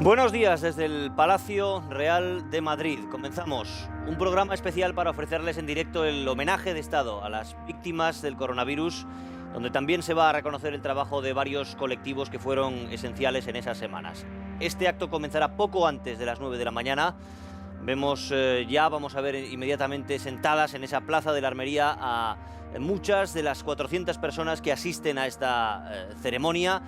Buenos días desde el Palacio Real de Madrid. Comenzamos un programa especial para ofrecerles en directo el homenaje de Estado a las víctimas del coronavirus, donde también se va a reconocer el trabajo de varios colectivos que fueron esenciales en esas semanas. Este acto comenzará poco antes de las 9 de la mañana. Vamos a ver inmediatamente sentadas en esa plaza de la Armería a muchas de las 400 personas que asisten a esta ceremonia,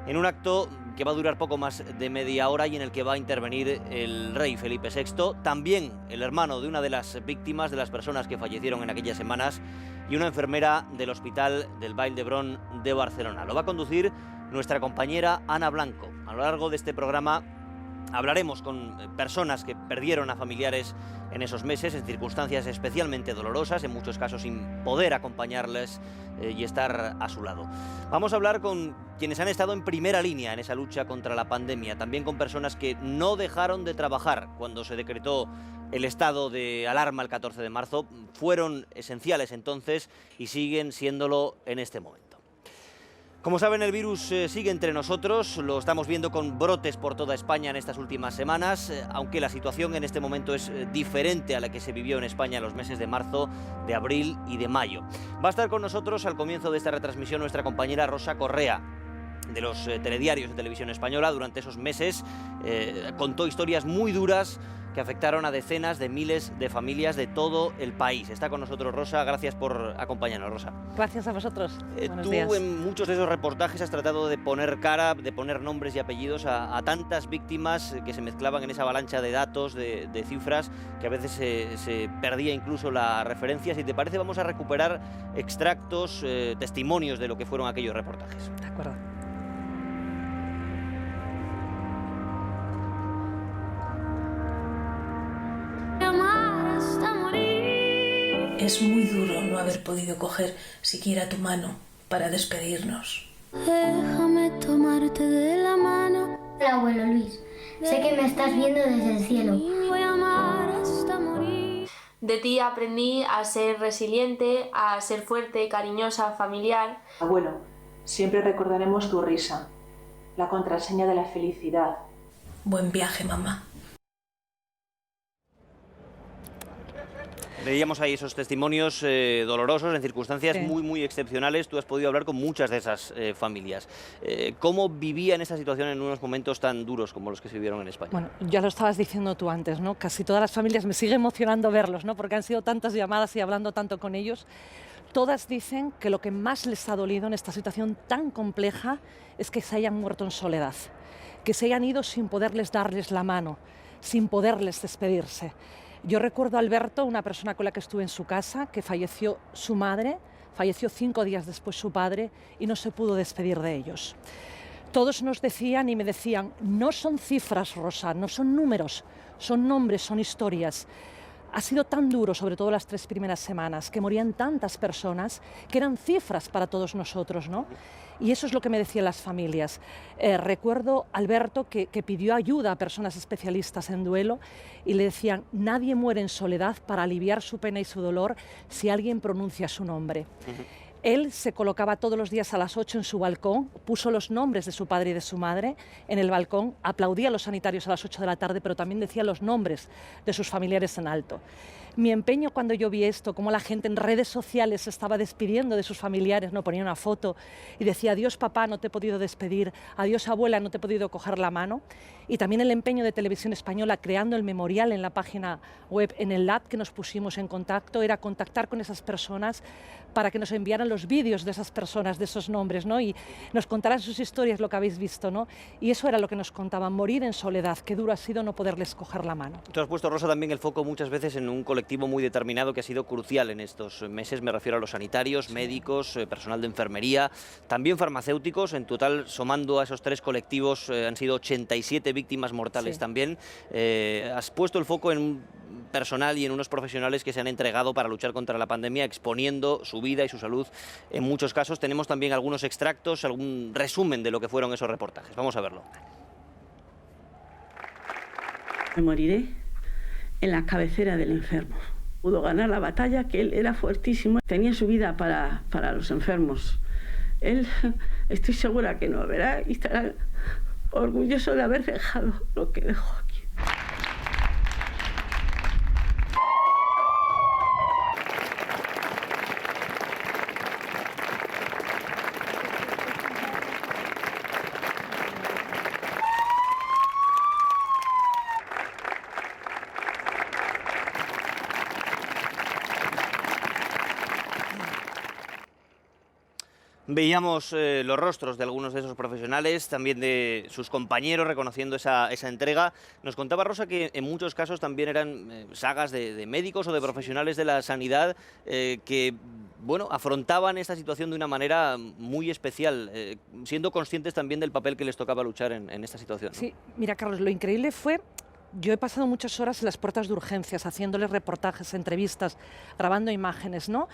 en un acto que va a durar poco más de media hora y en el que va a intervenir el rey Felipe VI, también el hermano de una de las víctimas, de las personas que fallecieron en aquellas semanas, y una enfermera del Hospital del Vall d'Hebron de Barcelona. Lo va a conducir nuestra compañera Ana Blanco. A lo largo de este programa hablaremos con personas que perdieron a familiares en esos meses, en circunstancias especialmente dolorosas, en muchos casos sin poder acompañarles y estar a su lado. Vamos a hablar con quienes han estado en primera línea en esa lucha contra la pandemia, también con personas que no dejaron de trabajar cuando se decretó el estado de alarma el 14 de marzo, fueron esenciales entonces y siguen siéndolo en este momento. Como saben, el virus sigue entre nosotros, lo estamos viendo con brotes por toda España en estas últimas semanas, aunque la situación en este momento es diferente a la que se vivió en España en los meses de marzo, de abril y de mayo. Va a estar con nosotros al comienzo de esta retransmisión nuestra compañera Rosa Correa, de los telediarios de Televisión Española. Durante esos meses contó historias muy duras que afectaron a decenas de miles de familias de todo el país. Está con nosotros Rosa, gracias por acompañarnos, Rosa. Gracias a vosotros. Buenos Tú días. En muchos de esos reportajes has tratado de poner cara, de poner nombres y apellidos a tantas víctimas que se mezclaban en esa avalancha de datos, de cifras, que a veces se perdía incluso la referencia. Si te parece, vamos a recuperar extractos, testimonios de lo que fueron aquellos reportajes. De acuerdo. Es muy duro no haber podido coger siquiera tu mano para despedirnos. Déjame tomarte de la mano. Hola, abuelo Luis. Sé que me estás viendo desde el cielo. Voy a amar hasta morir. De ti aprendí a ser resiliente, a ser fuerte, cariñosa, familiar. Abuelo, siempre recordaremos tu risa, la contraseña de la felicidad. Buen viaje, mamá. Veíamos ahí esos testimonios dolorosos en circunstancias Sí. muy excepcionales. Tú has podido hablar con muchas de esas familias. ¿Cómo vivían esta situación en unos momentos tan duros como los que se vivieron en España? Bueno, ya lo estabas diciendo tú antes, ¿no? Casi todas las familias, me sigue emocionando verlos, ¿no? Porque han sido tantas llamadas y hablando tanto con ellos. Todas dicen que lo que más les ha dolido en esta situación tan compleja es que se hayan muerto en soledad, que se hayan ido sin poderles darles la mano, sin poderles despedirse. Yo recuerdo a Alberto, una persona con la que estuve en su casa, que falleció su madre, falleció 5 días después su padre y no se pudo despedir de ellos. Todos nos decían y me decían, no son cifras, Rosa, no son números, son nombres, son historias. Ha sido tan duro, sobre todo las 3 primeras semanas, que morían tantas personas que eran cifras para todos nosotros, ¿no? Y eso es lo que me decían las familias. Recuerdo a Alberto que pidió ayuda a personas especialistas en duelo y le decían, nadie muere en soledad para aliviar su pena y su dolor si alguien pronuncia su nombre. Él se colocaba todos los días a las 8 en su balcón, puso los nombres de su padre y de su madre en el balcón, aplaudía a los sanitarios a las 8 de la tarde, pero también decía los nombres de sus familiares en alto. Mi empeño cuando yo vi esto, cómo la gente en redes sociales se estaba despidiendo de sus familiares, no ponía una foto y decía, adiós papá, no te he podido despedir, adiós abuela, no te he podido coger la mano. Y también el empeño de Televisión Española creando el memorial en la página web, en el LAT que nos pusimos en contacto, era contactar con esas personas para que nos enviaran los vídeos de esas personas, de esos nombres, ¿no? Y nos contaran sus historias, lo que habéis visto, ¿no? Y eso era lo que nos contaban, morir en soledad, qué duro ha sido no poderles coger la mano. Tú has puesto, Rosa, también el foco muchas veces en un colectivo muy determinado que ha sido crucial en estos meses. Me refiero a los sanitarios, médicos, personal de enfermería, también farmacéuticos. En total, sumando a esos 3 colectivos, han sido 87 víctimas mortales también. Has puesto el foco en un personal y en unos profesionales que se han entregado para luchar contra la pandemia, exponiendo su vida y su salud en muchos casos. Tenemos también algunos extractos, algún resumen de lo que fueron esos reportajes. Vamos a verlo. Me moriré en la cabecera del enfermo. Pudo ganar la batalla, que él era fuertísimo, tenía su vida para los enfermos. Él, estoy segura que no verá y estará orgulloso de haber dejado lo que dejó aquí. Veíamos los rostros de algunos de esos profesionales, también de sus compañeros, reconociendo esa entrega. Nos contaba Rosa que en muchos casos también eran sagas de médicos o de profesionales de la sanidad que, bueno, afrontaban esta situación de una manera muy especial, siendo conscientes también del papel que les tocaba luchar en esta situación, ¿no? Sí, mira, Carlos, lo increíble fue... Yo he pasado muchas horas en las puertas de urgencias, haciéndoles reportajes, entrevistas, grabando imágenes, ¿no?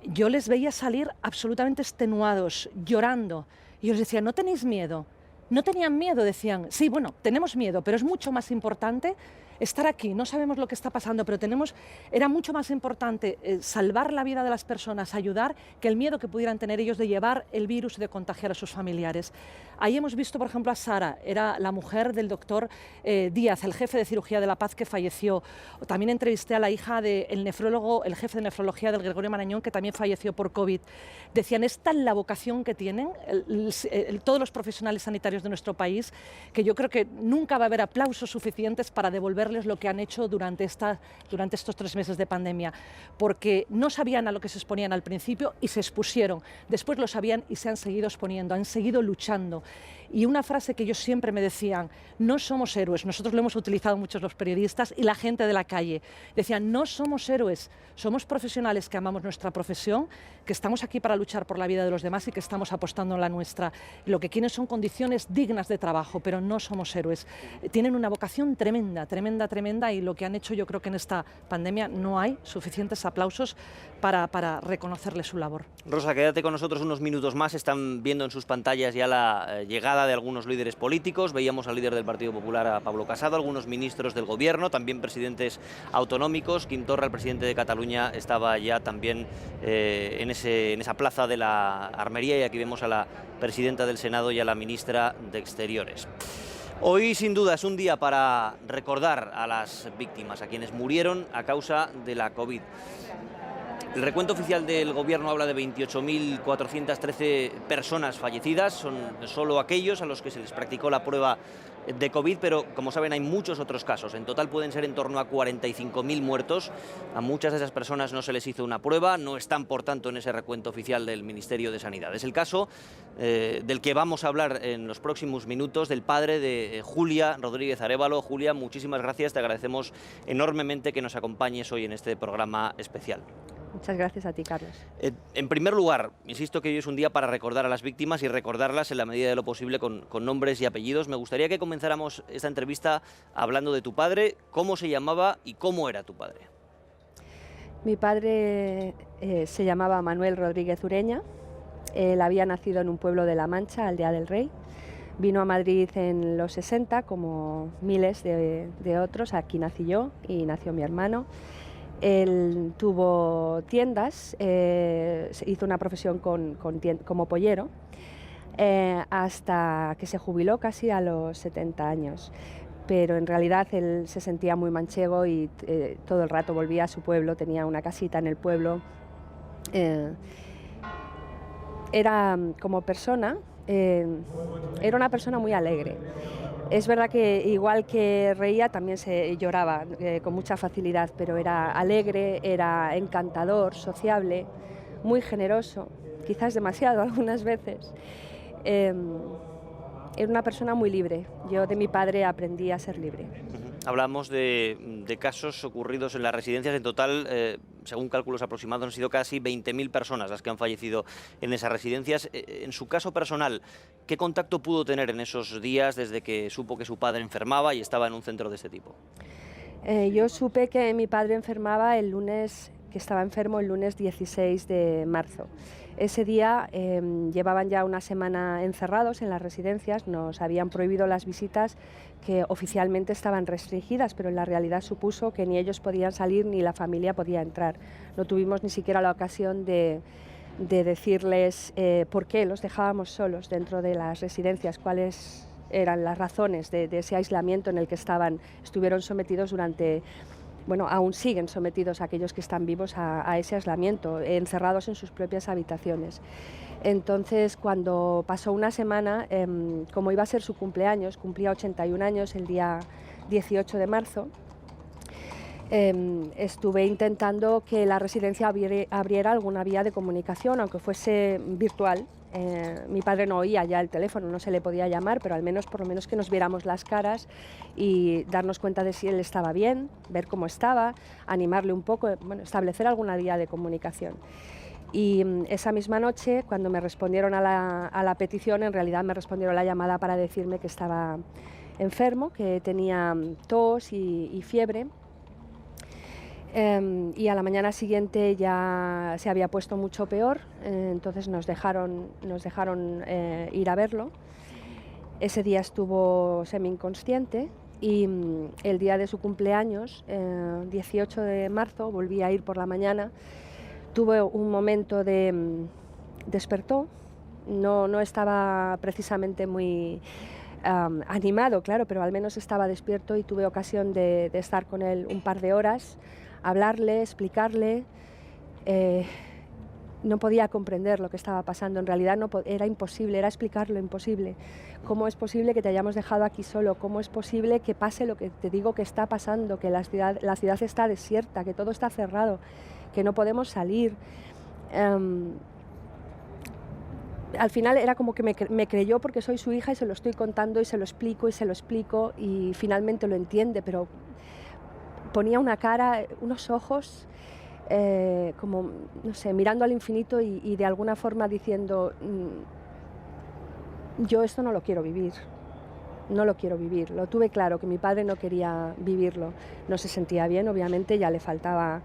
Yo les veía salir absolutamente extenuados, llorando. Y yo les decía, ¿no tenéis miedo? No tenían miedo, decían. Sí, bueno, tenemos miedo, pero es mucho más importante estar aquí. No sabemos lo que está pasando, pero era mucho más importante salvar la vida de las personas, ayudar, que el miedo que pudieran tener ellos de llevar el virus y de contagiar a sus familiares. Ahí hemos visto, por ejemplo, a Sara, era la mujer del doctor Díaz, el jefe de cirugía de La Paz que falleció. También entrevisté a la hija del nefrólogo, el jefe de nefrología del Gregorio Marañón, que también falleció por COVID. Decían, es tal la vocación que tienen todos los profesionales sanitarios de nuestro país, que yo creo que nunca va a haber aplausos suficientes para devolverles lo que han hecho durante estos 3 meses de pandemia, porque no sabían a lo que se exponían al principio y se expusieron, después lo sabían y se han seguido exponiendo, han seguido luchando. Y una frase que ellos siempre me decían, no somos héroes, nosotros lo hemos utilizado muchos los periodistas y la gente de la calle, decían, no somos héroes, somos profesionales que amamos nuestra profesión, que estamos aquí para luchar por la vida de los demás y que estamos apostando en la nuestra. Lo que quieren son condiciones dignas de trabajo, pero no somos héroes. Tienen una vocación tremenda, tremenda, tremenda, y lo que han hecho, yo creo que en esta pandemia no hay suficientes aplausos para reconocerles su labor. Rosa, quédate con nosotros unos minutos más. Están viendo en sus pantallas ya la llegada de algunos líderes políticos. Veíamos al líder del Partido Popular, a Pablo Casado, algunos ministros del Gobierno, también presidentes autonómicos. Quim Torra, el presidente de Cataluña, estaba ya también en esa plaza de la Armería, y aquí vemos a la presidenta del Senado y a la ministra de Exteriores. Hoy, sin duda, es un día para recordar a las víctimas, a quienes murieron a causa de la COVID. El recuento oficial del Gobierno habla de 28.413 personas fallecidas. Son solo aquellos a los que se les practicó la prueba de COVID, pero como saben hay muchos otros casos. En total pueden ser en torno a 45.000 muertos. A muchas de esas personas no se les hizo una prueba, no están por tanto en ese recuento oficial del Ministerio de Sanidad. Es el caso del que vamos a hablar en los próximos minutos, del padre de Julia Rodríguez Arévalo. Julia, muchísimas gracias, te agradecemos enormemente que nos acompañes hoy en este programa especial. Muchas gracias a ti, Carlos. En primer lugar, insisto que hoy es un día para recordar a las víctimas y recordarlas en la medida de lo posible con nombres y apellidos. Me gustaría que comenzáramos esta entrevista hablando de tu padre. ¿Cómo se llamaba y cómo era tu padre? Mi padre se llamaba Manuel Rodríguez Ureña. Él había nacido en un pueblo de La Mancha, Aldea del Rey. Vino a Madrid en los 60, como miles de otros. Aquí nací yo y nació mi hermano. Él tuvo tiendas, hizo una profesión como pollero, hasta que se jubiló casi a los 70 años. Pero en realidad él se sentía muy manchego y todo el rato volvía a su pueblo, tenía una casita en el pueblo. Era como persona, era una persona muy alegre. Es verdad que igual que reía, también se lloraba con mucha facilidad, pero era alegre, era encantador, sociable, muy generoso, quizás demasiado algunas veces. Era una persona muy libre. Yo de mi padre aprendí a ser libre. Hablamos de casos ocurridos en las residencias. En total, según cálculos aproximados, han sido casi 20.000 personas las que han fallecido en esas residencias. En su caso personal, ¿qué contacto pudo tener en esos días desde que supo que su padre enfermaba y estaba en un centro de este tipo? Yo supe que mi padre enfermaba que estaba enfermo el lunes 16 de marzo. Ese día llevaban ya una semana encerrados en las residencias, nos habían prohibido las visitas que oficialmente estaban restringidas, pero en la realidad supuso que ni ellos podían salir ni la familia podía entrar. No tuvimos ni siquiera la ocasión de decirles por qué los dejábamos solos dentro de las residencias, cuáles eran las razones de ese aislamiento en el que estuvieron sometidos durante, bueno, aún siguen sometidos aquellos que están vivos a ese aislamiento, encerrados en sus propias habitaciones. Entonces, cuando pasó una semana, como iba a ser su cumpleaños, cumplía 81 años el día 18 de marzo, estuve intentando que la residencia abriera alguna vía de comunicación, aunque fuese virtual. Mi padre no oía ya el teléfono, no se le podía llamar, pero por lo menos que nos viéramos las caras y darnos cuenta de si él estaba bien, ver cómo estaba, animarle un poco, bueno, establecer alguna vía de comunicación. Y esa misma noche, cuando me respondieron a la petición, en realidad me respondieron la llamada para decirme que estaba enfermo, que tenía tos y fiebre. Y a la mañana siguiente ya se había puesto mucho peor, entonces nos dejaron ir a verlo. Ese día estuvo semi-inconsciente y el día de su cumpleaños, 18 de marzo, volví a ir por la mañana. Tuve un momento despertó, no estaba precisamente muy animado, claro, pero al menos estaba despierto y tuve ocasión de estar con él un par de horas, hablarle, explicarle. No podía comprender lo que estaba pasando, en realidad era imposible, era explicar lo imposible. ¿Cómo es posible que te hayamos dejado aquí solo? ¿Cómo es posible que pase lo que te digo que está pasando, que la ciudad está desierta, que todo está cerrado, que no podemos salir? Al final era como que me creyó porque soy su hija y se lo estoy contando y se lo explico y finalmente lo entiende, pero ponía una cara, unos ojos como, no sé, mirando al infinito y de alguna forma diciendo, yo esto no lo quiero vivir, lo tuve claro que mi padre no quería vivirlo, no se sentía bien, obviamente ya le faltaba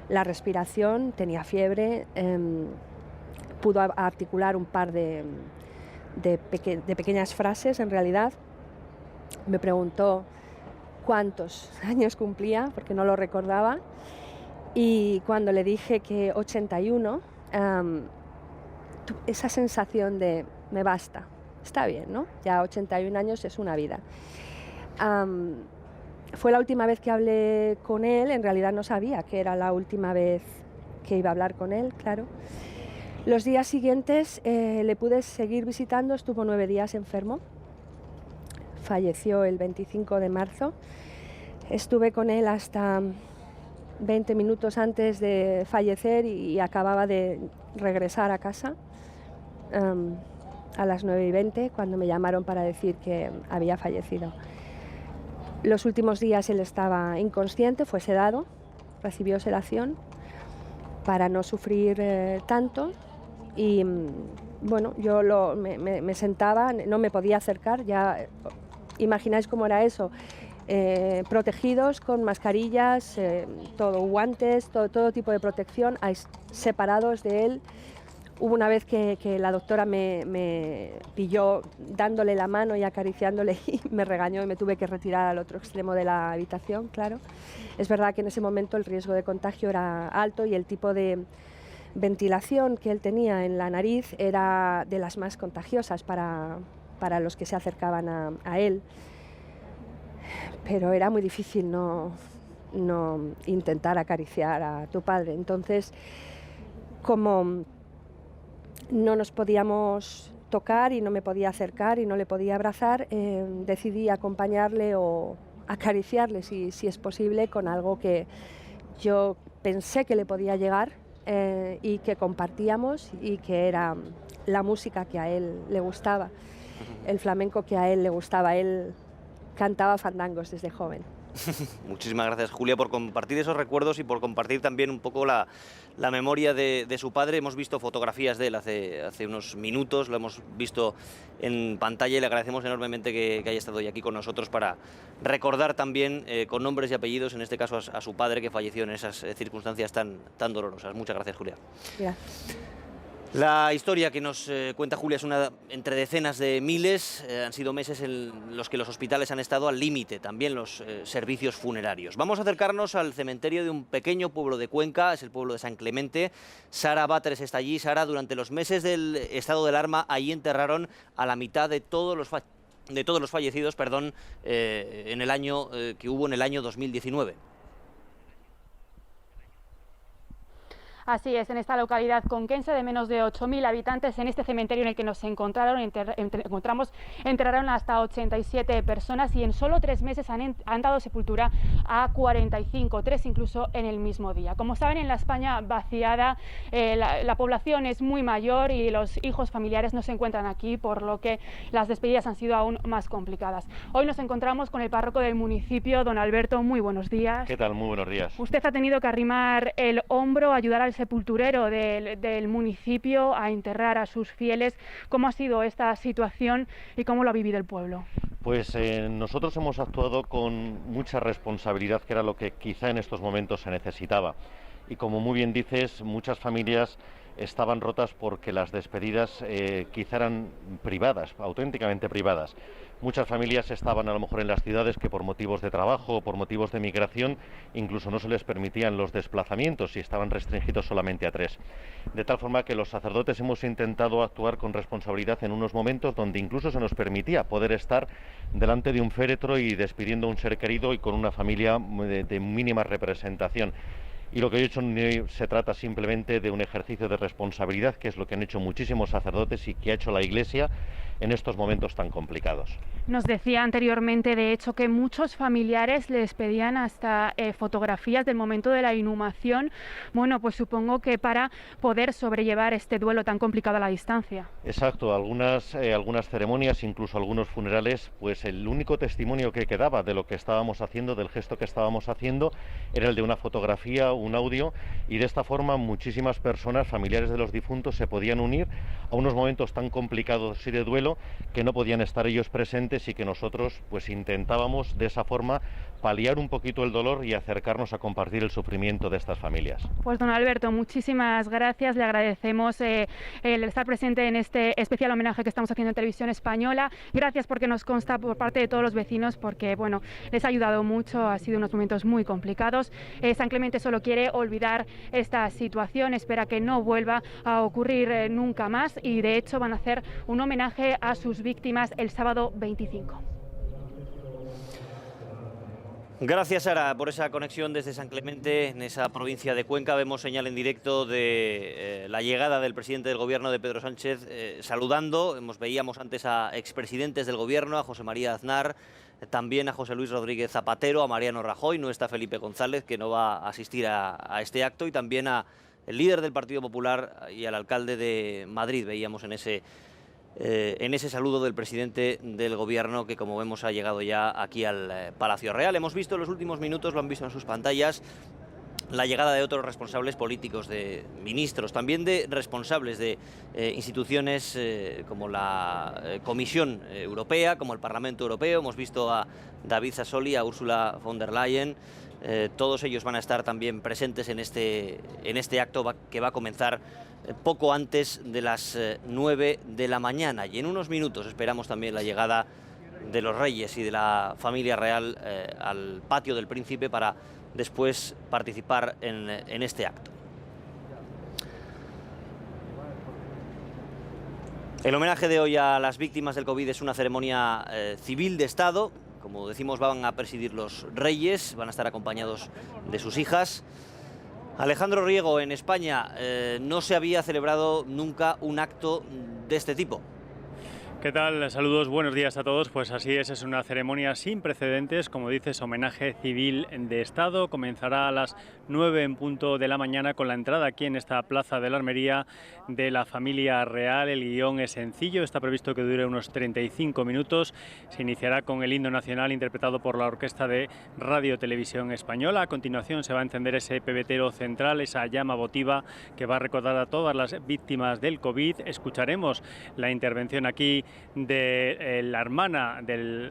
la respiración, tenía fiebre, pudo articular un par de pequeñas frases en realidad. Me preguntó cuántos años cumplía, porque no lo recordaba, y cuando le dije que 81, esa sensación de me basta, está bien, ¿no? Ya 81 años es una vida. Fue la última vez que hablé con él, en realidad no sabía que era la última vez que iba a hablar con él, claro. Los días siguientes le pude seguir visitando, estuvo 9 días enfermo, falleció el 25 de marzo, estuve con él hasta 20 minutos antes de fallecer y acababa de regresar a casa a las 9:20 cuando me llamaron para decir que había fallecido. Los últimos días él estaba inconsciente, fue sedado, recibió sedación para no sufrir tanto y bueno, yo me sentaba, no me podía acercar, ya imagináis cómo era eso, protegidos con mascarillas, todo, guantes, todo tipo de protección, separados de él. Hubo una vez que la doctora me pilló dándole la mano y acariciándole y me regañó y me tuve que retirar al otro extremo de la habitación, claro. Es verdad que en ese momento el riesgo de contagio era alto y el tipo de ventilación que él tenía en la nariz era de las más contagiosas para los que se acercaban a él. Pero era muy difícil no intentar acariciar a tu padre. Entonces, como no nos podíamos tocar y no me podía acercar y no le podía abrazar, decidí acompañarle o acariciarle, si es posible, con algo que yo pensé que le podía llegar y que compartíamos y que era la música que a él le gustaba, el flamenco que a él le gustaba. Él cantaba fandangos desde joven. Muchísimas gracias, Julia, por compartir esos recuerdos y por compartir también un poco la memoria de su padre. Hemos visto fotografías de él hace unos minutos, lo hemos visto en pantalla y le agradecemos enormemente que haya estado hoy aquí con nosotros para recordar también con nombres y apellidos, en este caso a su padre, que falleció en esas circunstancias tan dolorosas. Muchas gracias, Julia. Gracias. La historia que nos cuenta Julia es una entre decenas de miles. Han sido meses en los que los hospitales han estado al límite, también los servicios funerarios. Vamos a acercarnos al cementerio de un pequeño pueblo de Cuenca, es el pueblo de San Clemente. Sara Batres está allí. Sara, durante los meses del estado de alarma, ahí enterraron a la mitad de todos los de todos los fallecidos, perdón, en el año que hubo en el año 2019. Así es, en esta localidad conquense de menos de 8.000 habitantes, en este cementerio en el que nos encontramos, enterraron hasta 87 personas y en solo 3 meses han dado sepultura a 45, 3 incluso en el mismo día. Como saben, en la España vaciada la población es muy mayor y los hijos familiares no se encuentran aquí, por lo que las despedidas han sido aún más complicadas. Hoy nos encontramos con el párroco del municipio, don Alberto. Muy buenos días. ¿Qué tal? Muy buenos días. Usted ha tenido que arrimar el hombro, ayudar al sepulturero del municipio a enterrar a sus fieles. ¿Cómo ha sido esta situación y cómo lo ha vivido el pueblo? Pues nosotros hemos actuado con mucha responsabilidad, que era lo que quizá en estos momentos se necesitaba. Y como muy bien dices, muchas familias estaban rotas porque las despedidas quizá eran privadas, auténticamente privadas. Muchas familias estaban a lo mejor en las ciudades que por motivos de trabajo o por motivos de migración incluso no se les permitían los desplazamientos y estaban restringidos solamente a 3. De tal forma que los sacerdotes hemos intentado actuar con responsabilidad en unos momentos donde incluso se nos permitía poder estar delante de un féretro y despidiendo a un ser querido y con una familia de mínima representación. Y lo que he hecho se trata simplemente de un ejercicio de responsabilidad, que es lo que han hecho muchísimos sacerdotes y que ha hecho la Iglesia en estos momentos tan complicados. Nos decía anteriormente, de hecho, que muchos familiares les pedían hasta fotografías del momento de la inhumación. Bueno, pues supongo que para poder sobrellevar este duelo tan complicado a la distancia. Exacto, algunas ceremonias, incluso algunos funerales, pues el único testimonio que quedaba de lo que estábamos haciendo, del gesto que estábamos haciendo, era el de una fotografía, un audio, y de esta forma muchísimas personas, familiares de los difuntos, se podían unir a unos momentos tan complicados y de duelo que no podían estar ellos presentes y que nosotros pues intentábamos de esa forma paliar un poquito el dolor y acercarnos a compartir el sufrimiento de estas familias. Pues don Alberto, muchísimas gracias, le agradecemos el estar presente en este especial homenaje que estamos haciendo en Televisión Española. Gracias porque nos consta por parte de todos los vecinos, porque bueno, les ha ayudado mucho, ha sido unos momentos muy complicados. San Clemente solo quiere olvidar esta situación, espera que no vuelva a ocurrir nunca más y de hecho van a hacer un homenaje a sus víctimas el sábado 25. Gracias, Sara, por esa conexión desde San Clemente, en esa provincia de Cuenca. Vemos señal en directo de la llegada del presidente del Gobierno, de Pedro Sánchez, saludando. Veíamos antes a expresidentes del Gobierno, a José María Aznar, también a José Luis Rodríguez Zapatero, a Mariano Rajoy. No está Felipe González, que no va a asistir a este acto, y también a el líder del Partido Popular y al alcalde de Madrid. Veíamos en ese saludo del presidente del Gobierno, que como vemos ha llegado ya aquí al Palacio Real. Hemos visto en los últimos minutos, lo han visto en sus pantallas, la llegada de otros responsables políticos, de ministros, también de responsables de instituciones como la Comisión Europea, como el Parlamento Europeo. Hemos visto a David Sassoli, a Ursula von der Leyen. Todos ellos van a estar también presentes en este acto que va a comenzar poco antes de las 9 de la mañana. Y en unos minutos esperamos también la llegada de los reyes y de la familia real al patio del Príncipe para después participar en este acto. El homenaje de hoy a las víctimas del COVID es una ceremonia civil de Estado. Como decimos, van a presidir los reyes, van a estar acompañados de sus hijas. Alejandro Riego, en España no se había celebrado nunca un acto de este tipo. ¿Qué tal? Saludos, buenos días a todos. Pues así es una ceremonia sin precedentes, como dices, homenaje civil de Estado. Comenzará a las 9 en punto de la mañana con la entrada aquí en esta plaza de la Armería de la familia real. El guión es sencillo, está previsto que dure unos 35 minutos. Se iniciará con el himno nacional interpretado por la Orquesta de Radio Televisión Española. A continuación se va a encender ese pebetero central, esa llama votiva que va a recordar a todas las víctimas del COVID. Escucharemos la intervención aquí de la hermana,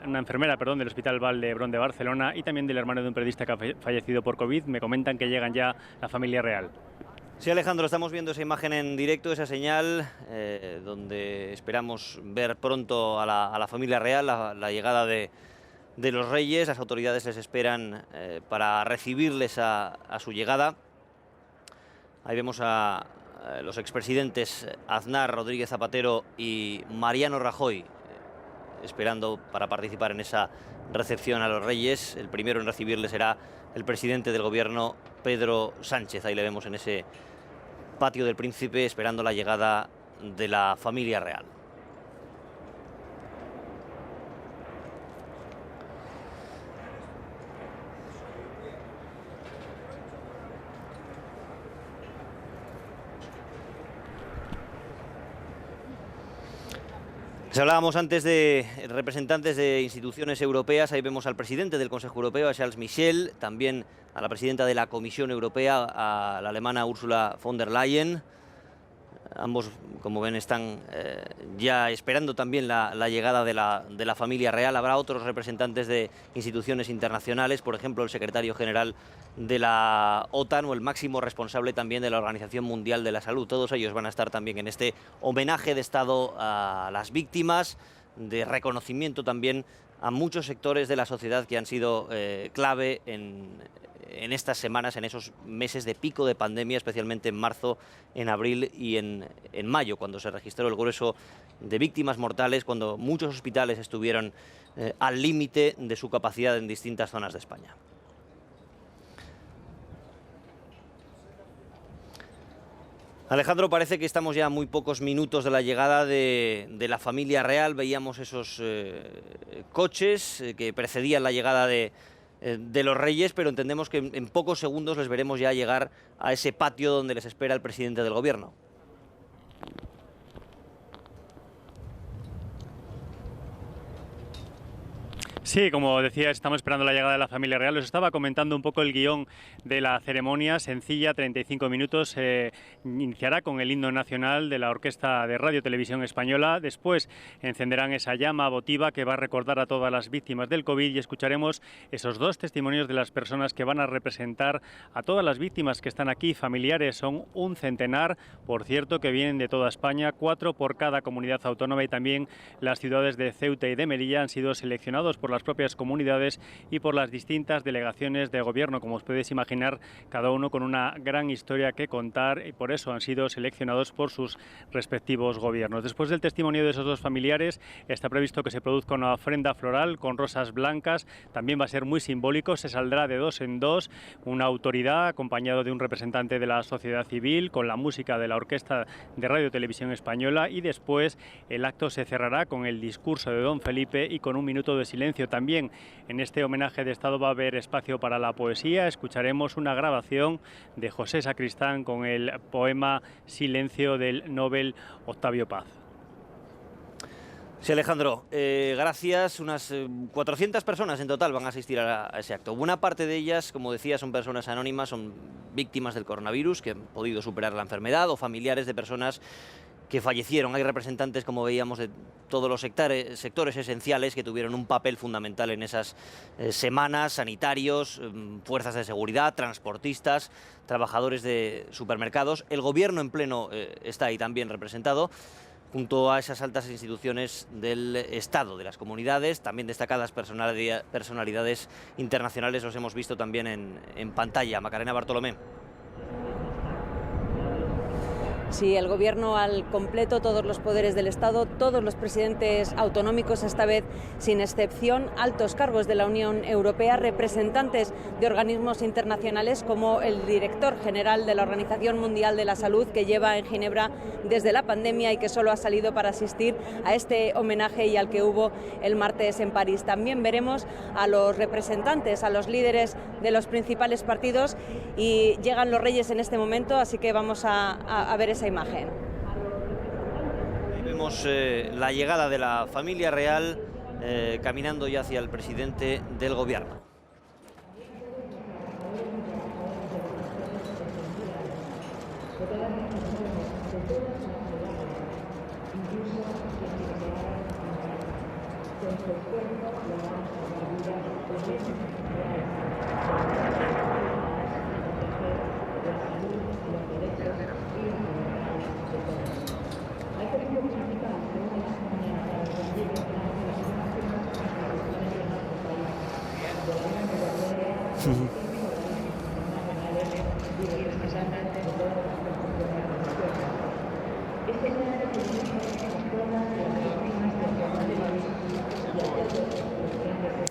una enfermera, del Hospital Vall d'Hebron de Barcelona, y también del hermano de un periodista que ha fallecido por COVID. Me comentan que llegan ya la familia real. Sí, Alejandro, estamos viendo esa imagen en directo, esa señal, donde esperamos ver pronto a la familia real, la llegada de los reyes. Las autoridades les esperan para recibirles a su llegada. Ahí vemos a los expresidentes Aznar, Rodríguez Zapatero y Mariano Rajoy esperando para participar en esa recepción a los Reyes. El primero en recibirle será el presidente del Gobierno, Pedro Sánchez. Ahí le vemos en ese patio del Príncipe esperando la llegada de la familia real. Hablábamos antes de representantes de instituciones europeas. Ahí vemos al presidente del Consejo Europeo, a Charles Michel, también a la presidenta de la Comisión Europea, a la alemana Ursula von der Leyen. Ambos, como ven, están ya esperando también la llegada de la familia real. Habrá otros representantes de instituciones internacionales, por ejemplo, el secretario general de la OTAN o el máximo responsable también de la Organización Mundial de la Salud. Todos ellos van a estar también en este homenaje de Estado a las víctimas, de reconocimiento también a muchos sectores de la sociedad que han sido clave en estas semanas, en esos meses de pico de pandemia, especialmente en marzo, en abril y en mayo, cuando se registró el grueso de víctimas mortales, cuando muchos hospitales estuvieron al límite de su capacidad en distintas zonas de España. Alejandro, parece que estamos ya a muy pocos minutos de la llegada de la familia real. Veíamos esos coches que precedían la llegada de los Reyes, pero entendemos que en pocos segundos les veremos ya llegar a ese patio donde les espera el presidente del Gobierno. Sí, como decía, estamos esperando la llegada de la familia real. Os estaba comentando un poco el guión de la ceremonia, sencilla, 35 minutos. Iniciará con el himno nacional de la Orquesta de Radio Televisión Española. Después encenderán esa llama votiva que va a recordar a todas las víctimas del COVID y escucharemos esos dos testimonios de las personas que van a representar a todas las víctimas que están aquí. Familiares son un centenar, por cierto, que vienen de toda España, 4 por cada comunidad autónoma, y también las ciudades de Ceuta y de Melilla han sido seleccionados por las propias comunidades y por las distintas delegaciones de gobierno. Como os podéis imaginar, cada uno con una gran historia que contar, y por eso han sido seleccionados por sus respectivos gobiernos. Después del testimonio de esos dos familiares, está previsto que se produzca una ofrenda floral con rosas blancas. También va a ser muy simbólico, se saldrá de dos en dos, una autoridad acompañado de un representante de la sociedad civil, con la música de la Orquesta de Radio Televisión Española, y después el acto se cerrará con el discurso de don Felipe y con un minuto de silencio. También en este homenaje de Estado va a haber espacio para la poesía. Escucharemos una grabación de José Sacristán con el poema Silencio del Nobel Octavio Paz. Sí, Alejandro, gracias. Unas 400 personas en total van a asistir a ese acto. Buena parte de ellas, como decía, son personas anónimas, son víctimas del coronavirus que han podido superar la enfermedad o familiares de personas que fallecieron. Hay representantes, como veíamos, de todos los sectores esenciales que tuvieron un papel fundamental en esas semanas: sanitarios, fuerzas de seguridad, transportistas, trabajadores de supermercados. El Gobierno en pleno está ahí también representado, junto a esas altas instituciones del Estado, de las comunidades, también destacadas personalidades internacionales. Los hemos visto también en pantalla. Macarena Bartolomé. Sí, el Gobierno al completo, todos los poderes del Estado, todos los presidentes autonómicos, esta vez sin excepción, altos cargos de la Unión Europea, representantes de organismos internacionales como el director general de la Organización Mundial de la Salud, que lleva en Ginebra desde la pandemia y que solo ha salido para asistir a este homenaje y al que hubo el martes en París. También veremos a los representantes, a los líderes de los principales partidos, y llegan los Reyes en este momento, así que vamos a ver esa imagen. Ahí vemos la llegada de la familia real caminando ya hacia el presidente del Gobierno.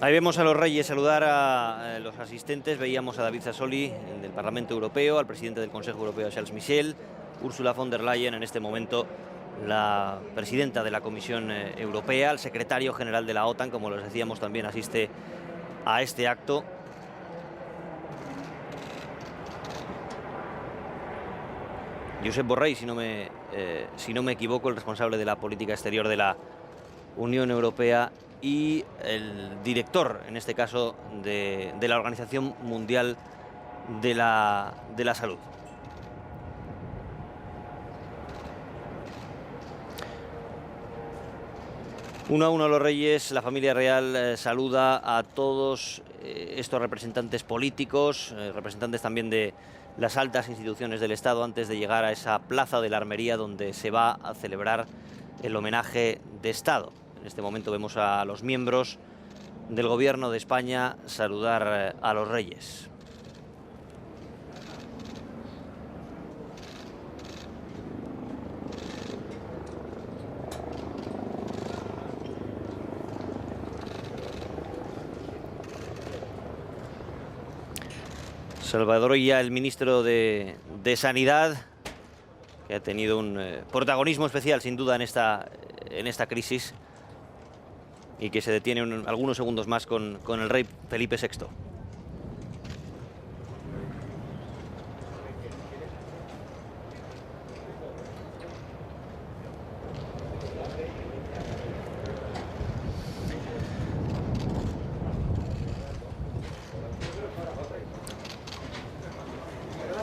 Ahí vemos a los reyes saludar a los asistentes. Veíamos a David Sassoli del Parlamento Europeo, al presidente del Consejo Europeo, Charles Michel, Ursula von der Leyen, en este momento la presidenta de la Comisión Europea, el secretario general de la OTAN, como les decíamos, también asiste a este acto. Josep Borrell, si no me equivoco, el responsable de la política exterior de la Unión Europea y el director, en este caso, de la Organización Mundial de la Salud. Uno a uno los reyes, la familia real saluda a todos estos representantes políticos, representantes también de las altas instituciones del Estado, antes de llegar a esa plaza de la Armería donde se va a celebrar el homenaje de Estado. En este momento vemos a los miembros del Gobierno de España saludar a los reyes. Salvador Illa, el ministro de Sanidad, que ha tenido un protagonismo especial, sin duda, en esta crisis, y que se detiene algunos segundos más con el rey Felipe VI.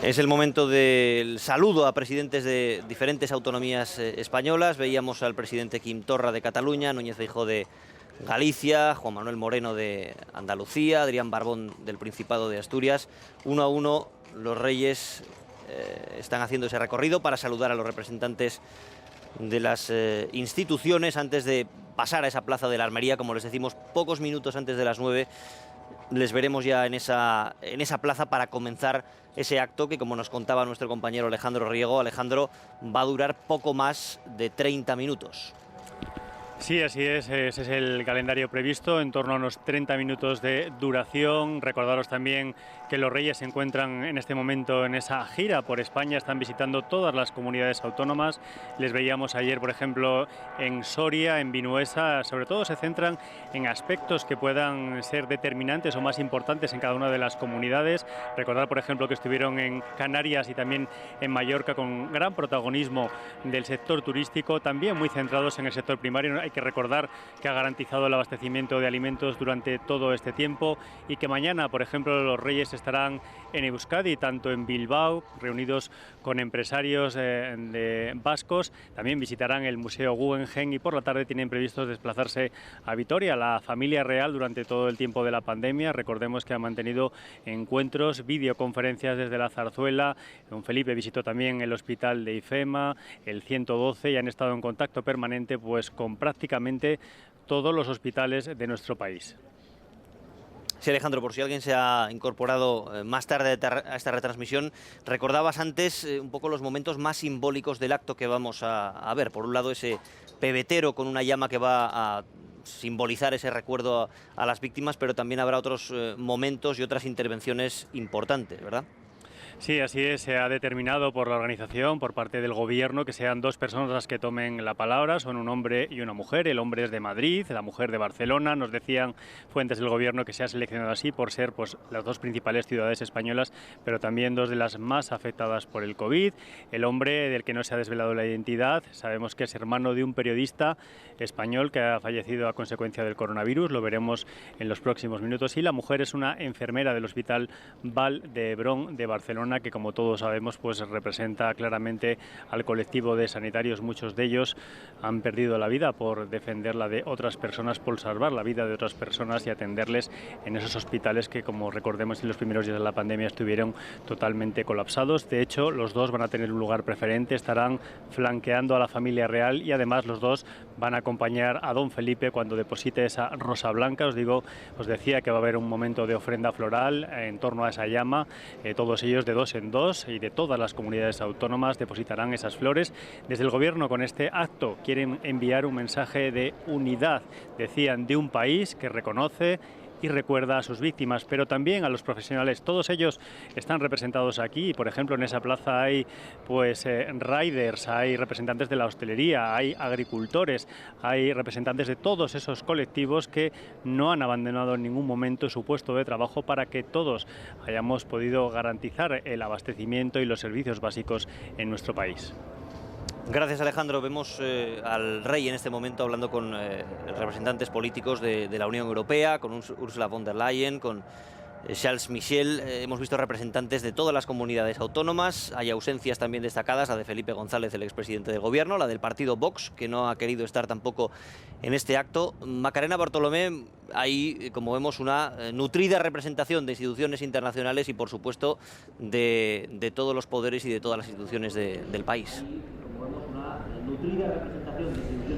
Es el momento del saludo a presidentes de diferentes autonomías españolas. Veíamos al presidente Quim Torra de Cataluña, Núñez Feijóo de Galicia, Juan Manuel Moreno de Andalucía, Adrián Barbón del Principado de Asturias. Uno a uno los reyes están haciendo ese recorrido para saludar a los representantes de las instituciones antes de pasar a esa plaza de la Armería. Como les decimos, pocos minutos antes de las 9 les veremos ya en esa plaza para comenzar ese acto que, como nos contaba nuestro compañero Alejandro Riego, va a durar poco más de 30 minutos. Sí, así es, ese es el calendario previsto, en torno a unos 30 minutos de duración. Recordaros también que los reyes se encuentran en este momento en esa gira por España, están visitando todas las comunidades autónomas. Les veíamos ayer, por ejemplo, en Soria, en Vinuesa. Sobre todo se centran en aspectos que puedan ser determinantes o más importantes en cada una de las comunidades. Recordar, por ejemplo, que estuvieron en Canarias y también en Mallorca con gran protagonismo del sector turístico, también muy centrados en el sector primario. Hay que recordar que ha garantizado el abastecimiento de alimentos durante todo este tiempo y que mañana, por ejemplo, los reyes estarán en Euskadi, tanto en Bilbao, reunidos con empresarios de vascos. También visitarán el Museo Guggenheim y por la tarde tienen previsto desplazarse a Vitoria. La familia real durante todo el tiempo de la pandemia, recordemos que ha mantenido encuentros, videoconferencias desde la Zarzuela. Don Felipe visitó también el hospital de IFEMA, el 112 y han estado en contacto permanente pues con prácticamente todos los hospitales de nuestro país. Sí, Alejandro, por si alguien se ha incorporado más tarde a esta retransmisión, recordabas antes un poco los momentos más simbólicos del acto que vamos a ver. Por un lado, ese pebetero con una llama que va a simbolizar ese recuerdo a las víctimas, pero también habrá otros momentos y otras intervenciones importantes, ¿verdad? Sí, así es. Se ha determinado por la organización, por parte del Gobierno, que sean dos personas las que tomen la palabra. Son un hombre y una mujer. El hombre es de Madrid, la mujer de Barcelona. Nos decían fuentes del Gobierno que se ha seleccionado así por ser pues, las dos principales ciudades españolas, pero también dos de las más afectadas por el COVID. El hombre, del que no se ha desvelado la identidad, sabemos que es hermano de un periodista español que ha fallecido a consecuencia del coronavirus. Lo veremos en los próximos minutos. Y la mujer es una enfermera del Hospital Vall d'Hebron de Barcelona, que como todos sabemos pues representa claramente al colectivo de sanitarios. Muchos de ellos han perdido la vida por defender la de otras personas, por salvar la vida de otras personas y atenderles en esos hospitales que, como recordemos, en los primeros días de la pandemia estuvieron totalmente colapsados. De hecho, los dos van a tener un lugar preferente, estarán flanqueando a la familia real y además los dos van a acompañar a don Felipe cuando deposite esa rosa blanca. Os decía que va a haber un momento de ofrenda floral en torno a esa llama, todos ellos de de 2 en 2 y de todas las comunidades autónomas depositarán esas flores. Desde el Gobierno, con este acto, quieren enviar un mensaje de unidad, decían, de un país que reconoce y recuerda a sus víctimas, pero también a los profesionales. Todos ellos están representados aquí. Por ejemplo, en esa plaza hay riders, hay representantes de la hostelería, hay agricultores, hay representantes de todos esos colectivos que no han abandonado en ningún momento su puesto de trabajo para que todos hayamos podido garantizar el abastecimiento y los servicios básicos en nuestro país. Gracias, Alejandro. Vemos al rey en este momento hablando con representantes políticos de la Unión Europea, con Ursula von der Leyen, con Charles Michel. Hemos visto representantes de todas las comunidades autónomas. Hay ausencias también destacadas, la de Felipe González, el expresidente del Gobierno, la del partido Vox, que no ha querido estar tampoco en este acto. Macarena Bartolomé, hay, como vemos, una nutrida representación de instituciones internacionales y, por supuesto, de todos los poderes y de todas las instituciones del país.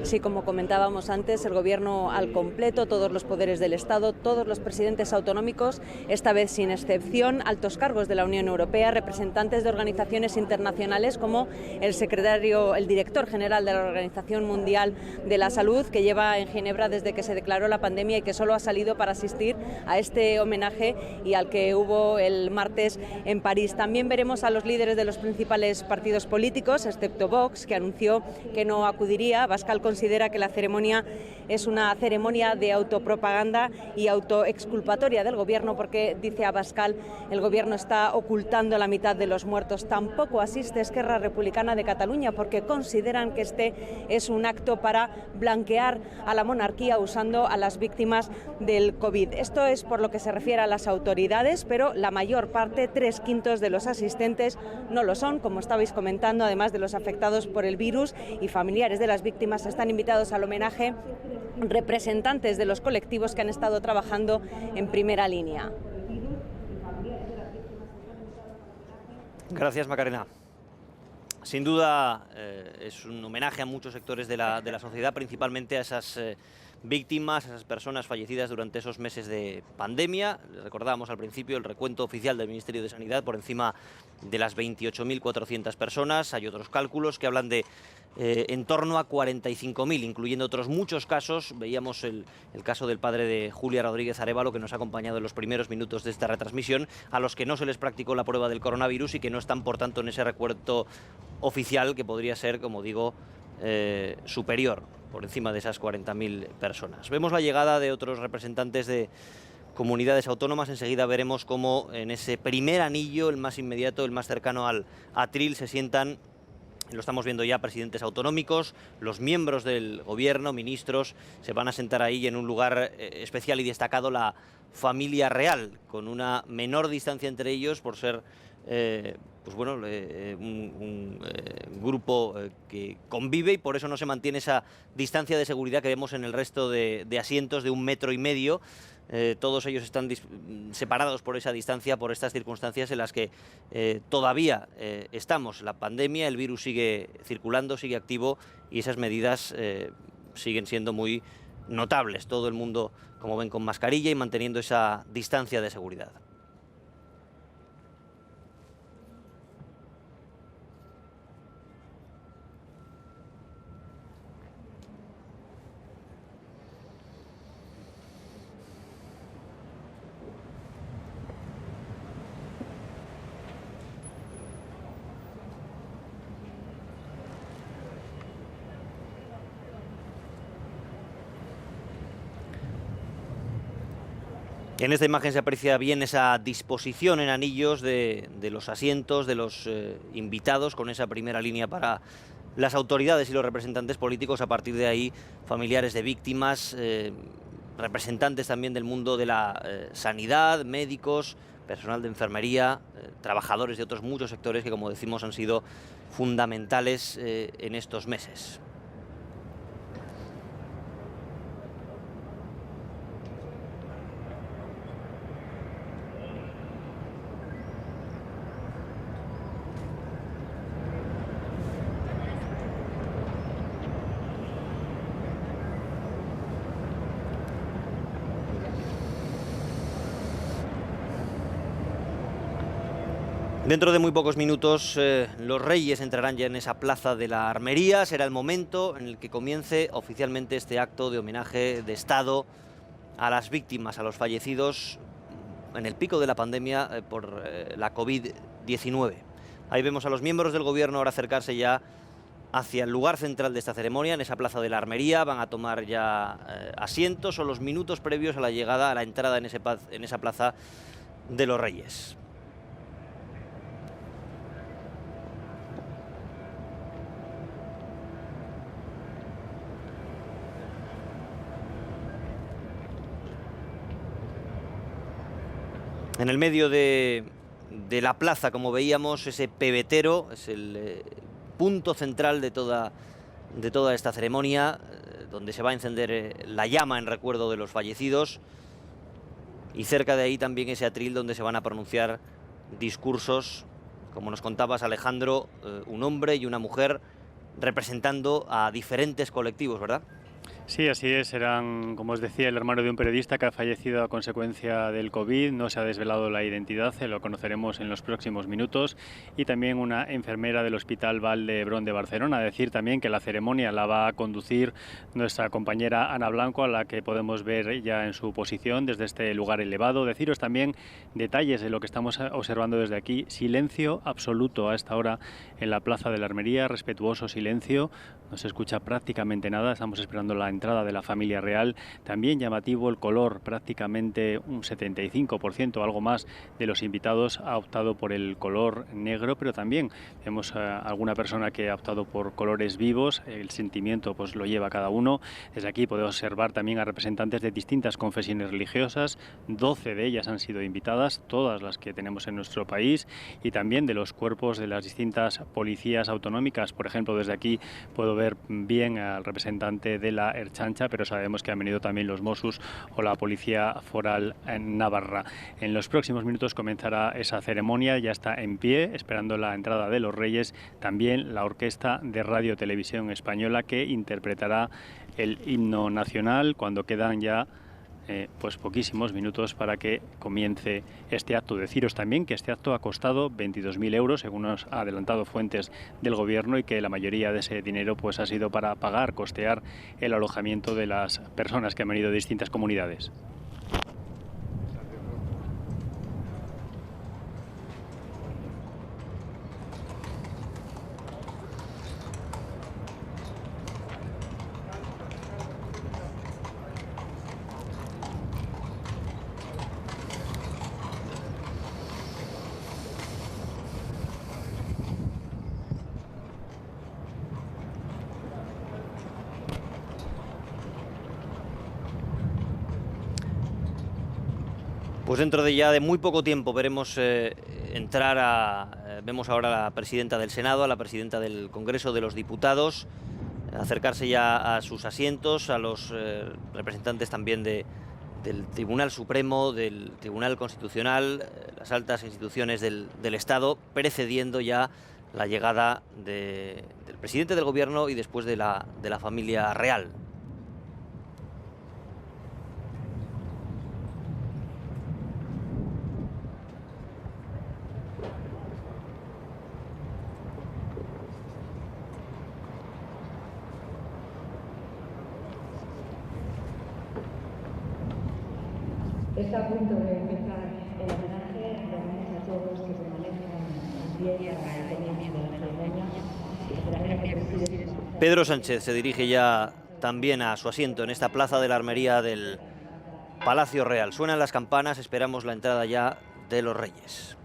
Sí, como comentábamos antes, el Gobierno al completo, todos los poderes del Estado, todos los presidentes autonómicos, esta vez sin excepción, altos cargos de la Unión Europea, representantes de organizaciones internacionales como el director general de la Organización Mundial de la Salud, que lleva en Ginebra desde que se declaró la pandemia y que solo ha salido para asistir a este homenaje y al que hubo el martes en París. También veremos a los líderes de los principales partidos políticos, excepto Vox, que anunció que no acudiría. Abascal considera que la ceremonia es una ceremonia de autopropaganda y autoexculpatoria del Gobierno porque, dice Abascal, el Gobierno está ocultando la mitad de los muertos. Tampoco asiste Esquerra Republicana de Cataluña porque consideran que este es un acto para blanquear a la monarquía usando a las víctimas del COVID. Esto es por lo que se refiere a las autoridades, pero la mayor parte, 3/5 de los asistentes, no lo son, como estabais comentando. Además de los afectados por el virus y familiares de las víctimas, están invitados al homenaje representantes de los colectivos que han estado trabajando en primera línea. Gracias, Macarena. Sin duda es un homenaje a muchos sectores de la sociedad, principalmente a esas víctimas, a esas personas fallecidas durante esos meses de pandemia. Recordábamos al principio el recuento oficial del Ministerio de Sanidad por encima de las 28.400 personas. Hay otros cálculos que hablan de en torno a 45.000, incluyendo otros muchos casos. Veíamos el caso del padre de Julia Rodríguez Arévalo, que nos ha acompañado en los primeros minutos de esta retransmisión, a los que no se les practicó la prueba del coronavirus y que no están, por tanto, en ese recuento oficial, que podría ser, como digo, superior, por encima de esas 40.000 personas. Vemos la llegada de otros representantes de comunidades autónomas. Enseguida veremos cómo en ese primer anillo, el más inmediato, el más cercano al atril, se sientan, lo estamos viendo ya, presidentes autonómicos, los miembros del Gobierno, ministros. Se van a sentar ahí en un lugar especial y destacado la familia real, con una menor distancia entre ellos por ser un grupo que convive, y por eso no se mantiene esa distancia de seguridad que vemos en el resto de asientos de 1,5 metros. Todos ellos están separados por esa distancia, por estas circunstancias en las que todavía estamos. La pandemia, el virus sigue circulando, sigue activo, y esas medidas siguen siendo muy notables. Todo el mundo, como ven, con mascarilla y manteniendo esa distancia de seguridad. En esta imagen se aprecia bien esa disposición en anillos de los asientos, de los invitados, con esa primera línea para las autoridades y los representantes políticos. A partir de ahí, familiares de víctimas, representantes también del mundo de la sanidad, médicos, personal de enfermería, trabajadores de otros muchos sectores que, como decimos, han sido fundamentales en estos meses. Dentro de muy pocos minutos los Reyes entrarán ya en esa plaza de la Armería. Será el momento en el que comience oficialmente este acto de homenaje de Estado a las víctimas, a los fallecidos en el pico de la pandemia por la COVID-19. Ahí vemos a los miembros del gobierno ahora acercarse ya hacia el lugar central de esta ceremonia, en esa plaza de la Armería. Van a tomar ya asientos, son los minutos previos a la llegada, a la entrada en esa plaza de los Reyes. En el medio de la plaza, como veíamos, ese pebetero es el punto central de toda esta ceremonia, donde se va a encender la llama en recuerdo de los fallecidos, y cerca de ahí también ese atril donde se van a pronunciar discursos, como nos contabas, Alejandro, un hombre y una mujer representando a diferentes colectivos, ¿verdad? Sí, así es. Eran, como os decía, el hermano de un periodista que ha fallecido a consecuencia del COVID. No se ha desvelado la identidad, lo conoceremos en los próximos minutos. Y también una enfermera del Hospital Vall d'Hebron de Barcelona. Decir también que la ceremonia la va a conducir nuestra compañera Ana Blanco, a la que podemos ver ya en su posición desde este lugar elevado. Deciros también detalles de lo que estamos observando desde aquí. Silencio absoluto a esta hora en la Plaza de la Armería, respetuoso silencio. No se escucha prácticamente nada. Estamos esperando la entrada de la familia real. También llamativo el color, prácticamente un 75%, algo más de los invitados ha optado por el color negro, pero también vemos a alguna persona que ha optado por colores vivos. El sentimiento pues lo lleva cada uno. Desde aquí podemos observar también a representantes de distintas confesiones religiosas. 12 de ellas han sido invitadas, todas las que tenemos en nuestro país, y también de los cuerpos de las distintas policías autonómicas. Por ejemplo, desde aquí puedo ver bien al representante de la Ertzaintza, pero sabemos que han venido también los Mossos o la Policía Foral en Navarra. En los próximos minutos comenzará esa ceremonia, ya está en pie, esperando la entrada de los Reyes, también la Orquesta de Radio Televisión Española, que interpretará el himno nacional cuando quedan ya pues poquísimos minutos para que comience este acto. Deciros también que este acto ha costado 22.000 euros, según nos ha adelantado fuentes del gobierno, y que la mayoría de ese dinero pues ha sido para pagar, costear el alojamiento de las personas que han venido de distintas comunidades. Pues dentro de ya de muy poco tiempo veremos vemos ahora a la presidenta del Senado, a la presidenta del Congreso de los Diputados, acercarse ya a sus asientos, a los representantes también del Tribunal Supremo, del Tribunal Constitucional, las altas instituciones del Estado, precediendo ya la llegada del presidente del Gobierno y después de la familia real. Está a punto de empezar el homenaje. Gracias a todos que permanezcan en pie para el comienzo de la ceremonia. Pedro Sánchez se dirige ya también a su asiento en esta plaza de la Armería del Palacio Real. Suenan las campanas, esperamos la entrada ya de los Reyes.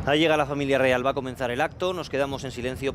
Ahí llega la familia real, va a comenzar el acto, nos quedamos en silencio.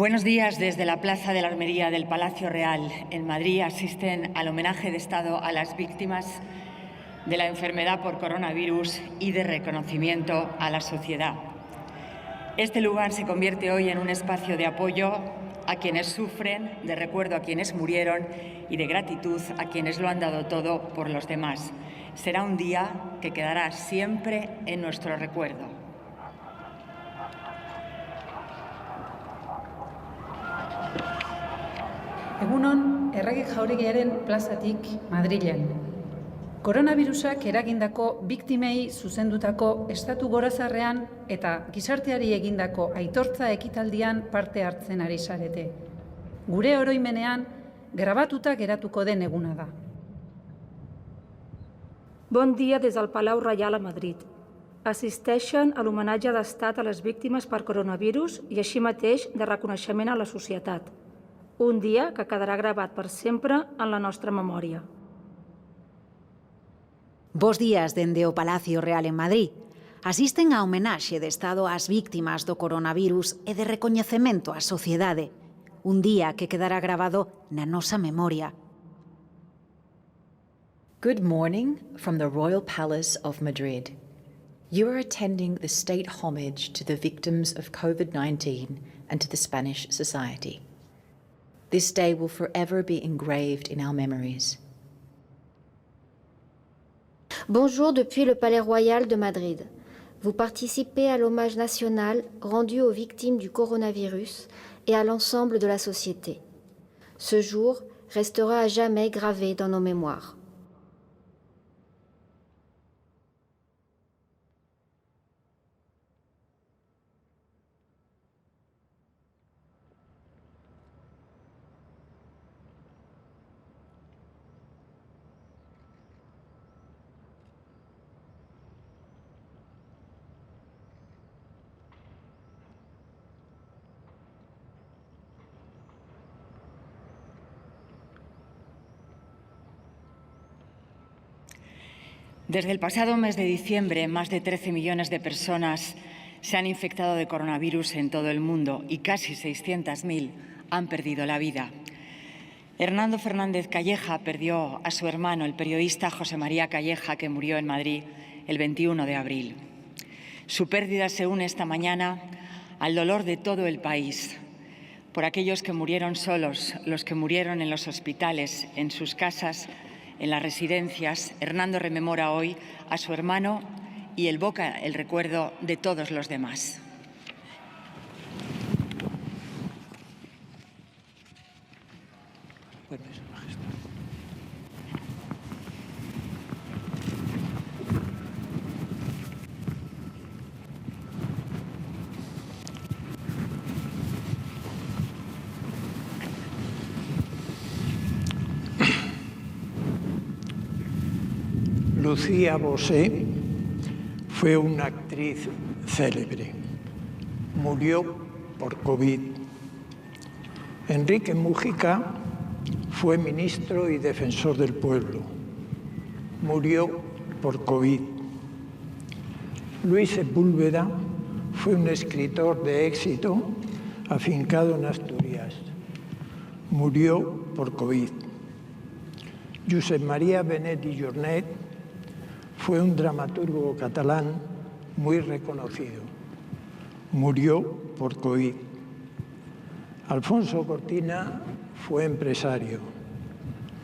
Buenos días. Desde la Plaza de la Armería del Palacio Real en Madrid asisten al homenaje de Estado a las víctimas de la enfermedad por coronavirus y de reconocimiento a la sociedad. Este lugar se convierte hoy en un espacio de apoyo a quienes sufren, de recuerdo a quienes murieron y de gratitud a quienes lo han dado todo por los demás. Será un día que quedará siempre en nuestro recuerdo. Egunon, Errege Jauregiaren plazatik Madrilen. Koronavirusak eragindako biktimei zuzendutako estatu gorazarrean eta gizarteari egindako aitortza ekitaldian parte hartzen ari zarete. Gure oroimenean grabatuta geratuko den eguna da. Bon dia des del Palau Reial a Madrid. Assisteixen a l'homenatge d'estat a les víctimes per coronavirus i així mateix de reconeixement a la societat. Un dia que quedarà gravat per sempre en la nostra memòria. Bos días dende o Palacio Real en Madrid. Asisten a homenaxe de Estado ás víctimas do coronavirus e de recoñecemento á sociedade. Un día que quedará gravado na nosa memoria. Good morning from the Royal Palace of Madrid. You are attending the state homage to the victims of COVID-19 and to the Spanish society. This day will forever be engraved in our memories. Bonjour depuis le Palais Royal de Madrid. Vous participez à l'hommage national rendu aux victimes du coronavirus et à l'ensemble de la société. Ce jour restera à jamais gravé dans nos mémoires. Desde el pasado mes de diciembre, más de 13 millones de personas se han infectado de coronavirus en todo el mundo y casi 600.000 han perdido la vida. Hernando Fernández Calleja perdió a su hermano, el periodista José María Calleja, que murió en Madrid el 21 de abril. Su pérdida se une esta mañana al dolor de todo el país, por aquellos que murieron solos, los que murieron en los hospitales, en sus casas, en las residencias. Hernando rememora hoy a su hermano y evoca el recuerdo de todos los demás. Lucía Bosé fue una actriz célebre. Murió por COVID. Enrique Múgica fue ministro y defensor del pueblo. Murió por COVID. Luis Sepúlveda fue un escritor de éxito afincado en Asturias. Murió por COVID. Josep María Benet i Jornet fue un dramaturgo catalán muy reconocido. Murió por COVID. Alfonso Cortina fue empresario.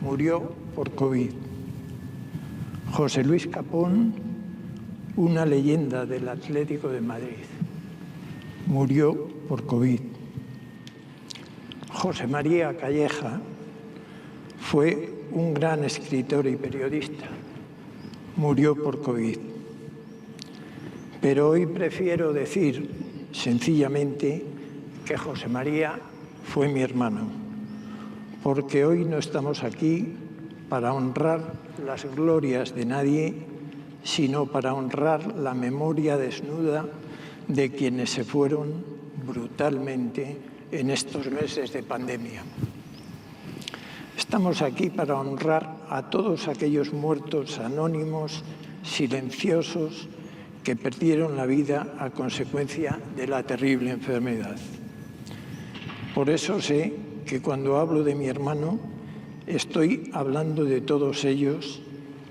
Murió por COVID. José Luis Capón, una leyenda del Atlético de Madrid. Murió por COVID. José María Calleja fue un gran escritor y periodista. Murió por COVID. Pero hoy prefiero decir sencillamente que José María fue mi hermano, porque hoy no estamos aquí para honrar las glorias de nadie, sino para honrar la memoria desnuda de quienes se fueron brutalmente en estos meses de pandemia. Estamos aquí para honrar a todos aquellos muertos anónimos, silenciosos, que perdieron la vida a consecuencia de la terrible enfermedad. Por eso sé que cuando hablo de mi hermano, estoy hablando de todos ellos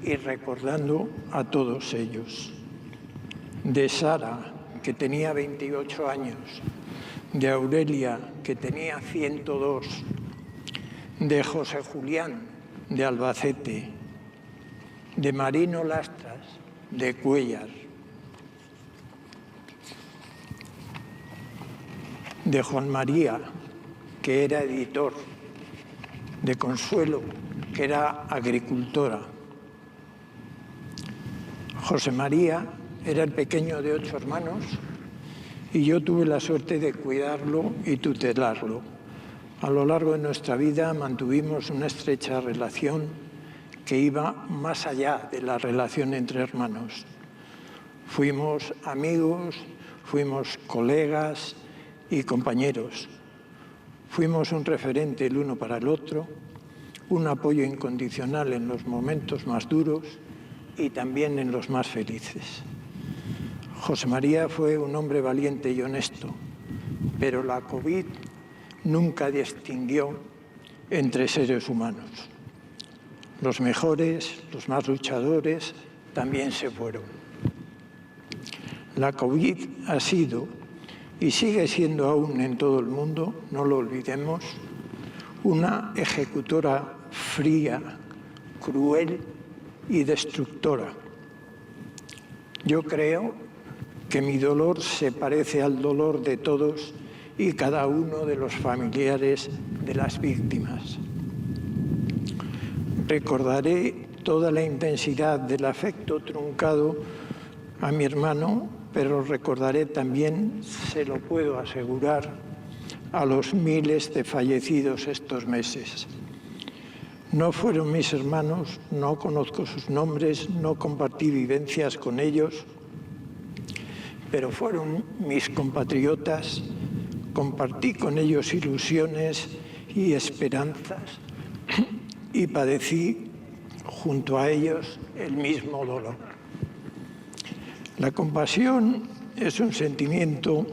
y recordando a todos ellos. De Sara, que tenía 28 años, de Aurelia, que tenía 102, de José Julián, de Albacete, de Marino Lastras, de Cuéllar, de Juan María, que era editor, de Consuelo, que era agricultora. José María era el pequeño de 8 hermanos y yo tuve la suerte de cuidarlo y tutelarlo. A lo largo de nuestra vida mantuvimos una estrecha relación que iba más allá de la relación entre hermanos. Fuimos amigos, fuimos colegas y compañeros. Fuimos un referente el uno para el otro, un apoyo incondicional en los momentos más duros y también en los más felices. José María fue un hombre valiente y honesto, pero la COVID nunca distinguió entre seres humanos. Los mejores, los más luchadores, también se fueron. La COVID ha sido y sigue siendo aún en todo el mundo, no lo olvidemos, una ejecutora fría, cruel y destructora. Yo creo que mi dolor se parece al dolor de todos y cada uno de los familiares de las víctimas. Recordaré toda la intensidad del afecto truncado a mi hermano, pero recordaré también, se lo puedo asegurar, a los miles de fallecidos estos meses. No fueron mis hermanos, no conozco sus nombres, no compartí vivencias con ellos, pero fueron mis compatriotas, compartí con ellos ilusiones y esperanzas y padecí junto a ellos el mismo dolor. La compasión es un sentimiento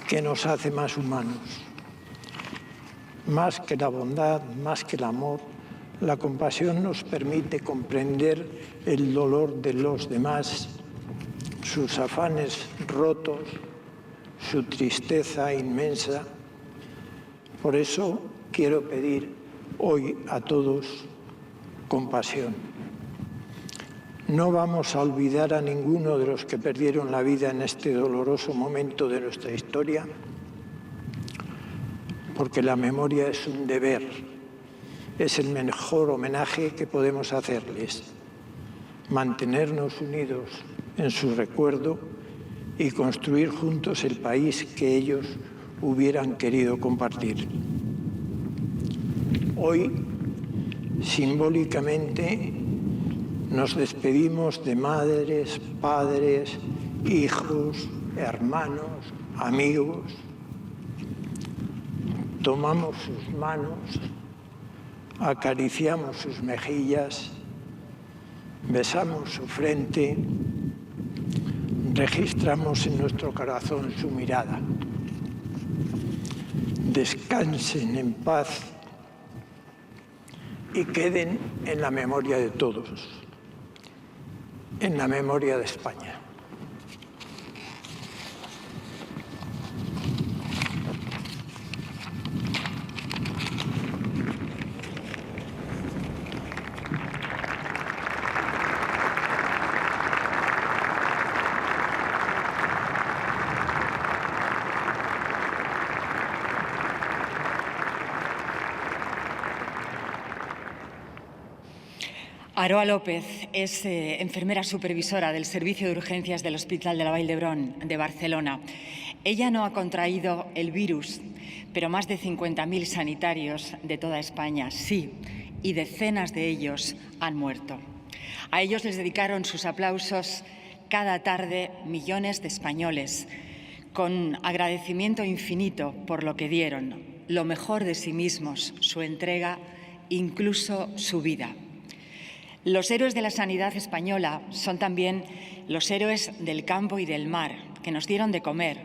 que nos hace más humanos. Más que la bondad, más que el amor, la compasión nos permite comprender el dolor de los demás, sus afanes rotos, su tristeza inmensa. Por eso quiero pedir hoy a todos compasión. No vamos a olvidar a ninguno de los que perdieron la vida en este doloroso momento de nuestra historia, porque la memoria es un deber, es el mejor homenaje que podemos hacerles, mantenernos unidos en su recuerdo y construir juntos el país que ellos hubieran querido compartir. Hoy, simbólicamente, nos despedimos de madres, padres, hijos, hermanos, amigos. Tomamos sus manos, acariciamos sus mejillas, besamos su frente, registramos en nuestro corazón su mirada. Descansen en paz y queden en la memoria de todos, en la memoria de España. Aroa López es enfermera supervisora del Servicio de Urgencias del Hospital de la Vall d'Hebron de Barcelona. Ella no ha contraído el virus, pero más de 50.000 sanitarios de toda España sí, y decenas de ellos han muerto. A ellos les dedicaron sus aplausos cada tarde millones de españoles, con agradecimiento infinito por lo que dieron, lo mejor de sí mismos, su entrega, incluso su vida. Los héroes de la sanidad española son también los héroes del campo y del mar, que nos dieron de comer,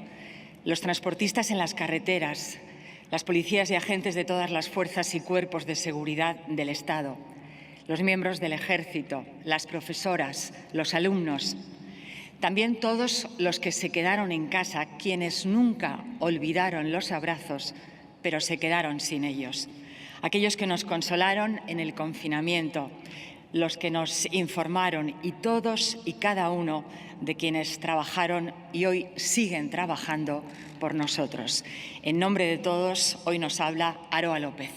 los transportistas en las carreteras, las policías y agentes de todas las fuerzas y cuerpos de seguridad del Estado, los miembros del Ejército, las profesoras, los alumnos, también todos los que se quedaron en casa, quienes nunca olvidaron los abrazos, pero se quedaron sin ellos. Aquellos que nos consolaron en el confinamiento, los que nos informaron y todos y cada uno de quienes trabajaron y hoy siguen trabajando por nosotros. En nombre de todos, hoy nos habla Aroa López.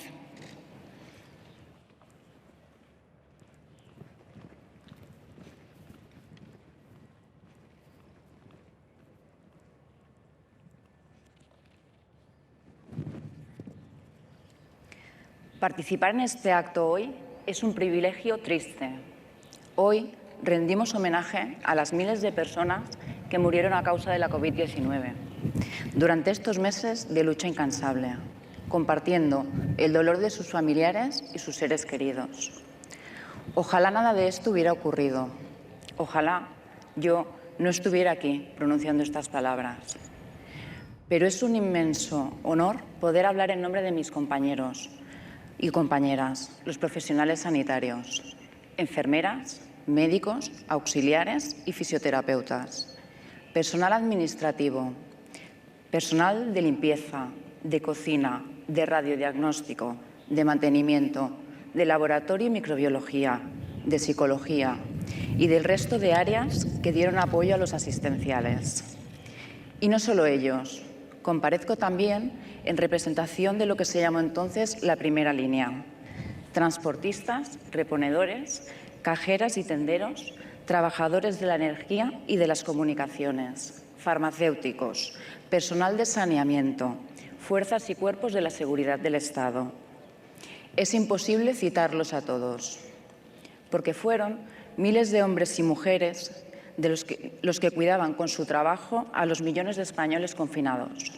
Participar en este acto hoy es un privilegio triste. Hoy rendimos homenaje a las miles de personas que murieron a causa de la COVID-19 durante estos meses de lucha incansable, compartiendo el dolor de sus familiares y sus seres queridos. Ojalá nada de esto hubiera ocurrido. Ojalá yo no estuviera aquí pronunciando estas palabras. Pero es un inmenso honor poder hablar en nombre de mis compañeros y compañeras, los profesionales sanitarios, enfermeras, médicos, auxiliares y fisioterapeutas, personal administrativo, personal de limpieza, de cocina, de radiodiagnóstico, de mantenimiento, de laboratorio y microbiología, de psicología y del resto de áreas que dieron apoyo a los asistenciales. Y no solo ellos, comparezco también en representación de lo que se llamó entonces la primera línea: transportistas, reponedores, cajeras y tenderos, trabajadores de la energía y de las comunicaciones, farmacéuticos, personal de saneamiento, fuerzas y cuerpos de la seguridad del Estado. Es imposible citarlos a todos, porque fueron miles de hombres y mujeres de los que cuidaban con su trabajo a los millones de españoles confinados.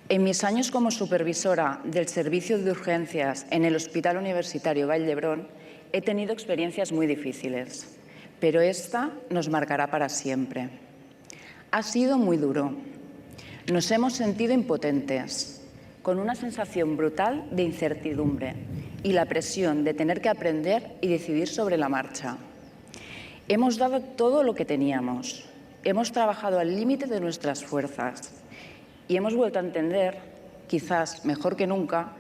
En mis años como supervisora del servicio de urgencias en el Hospital Universitario Vall d'Hebron he tenido experiencias muy difíciles, pero esta nos marcará para siempre. Ha sido muy duro. Nos hemos sentido impotentes, con una sensación brutal de incertidumbre y la presión de tener que aprender y decidir sobre la marcha. Hemos dado todo lo que teníamos, hemos trabajado al límite de nuestras fuerzas y hemos vuelto a entender, quizás mejor que nunca,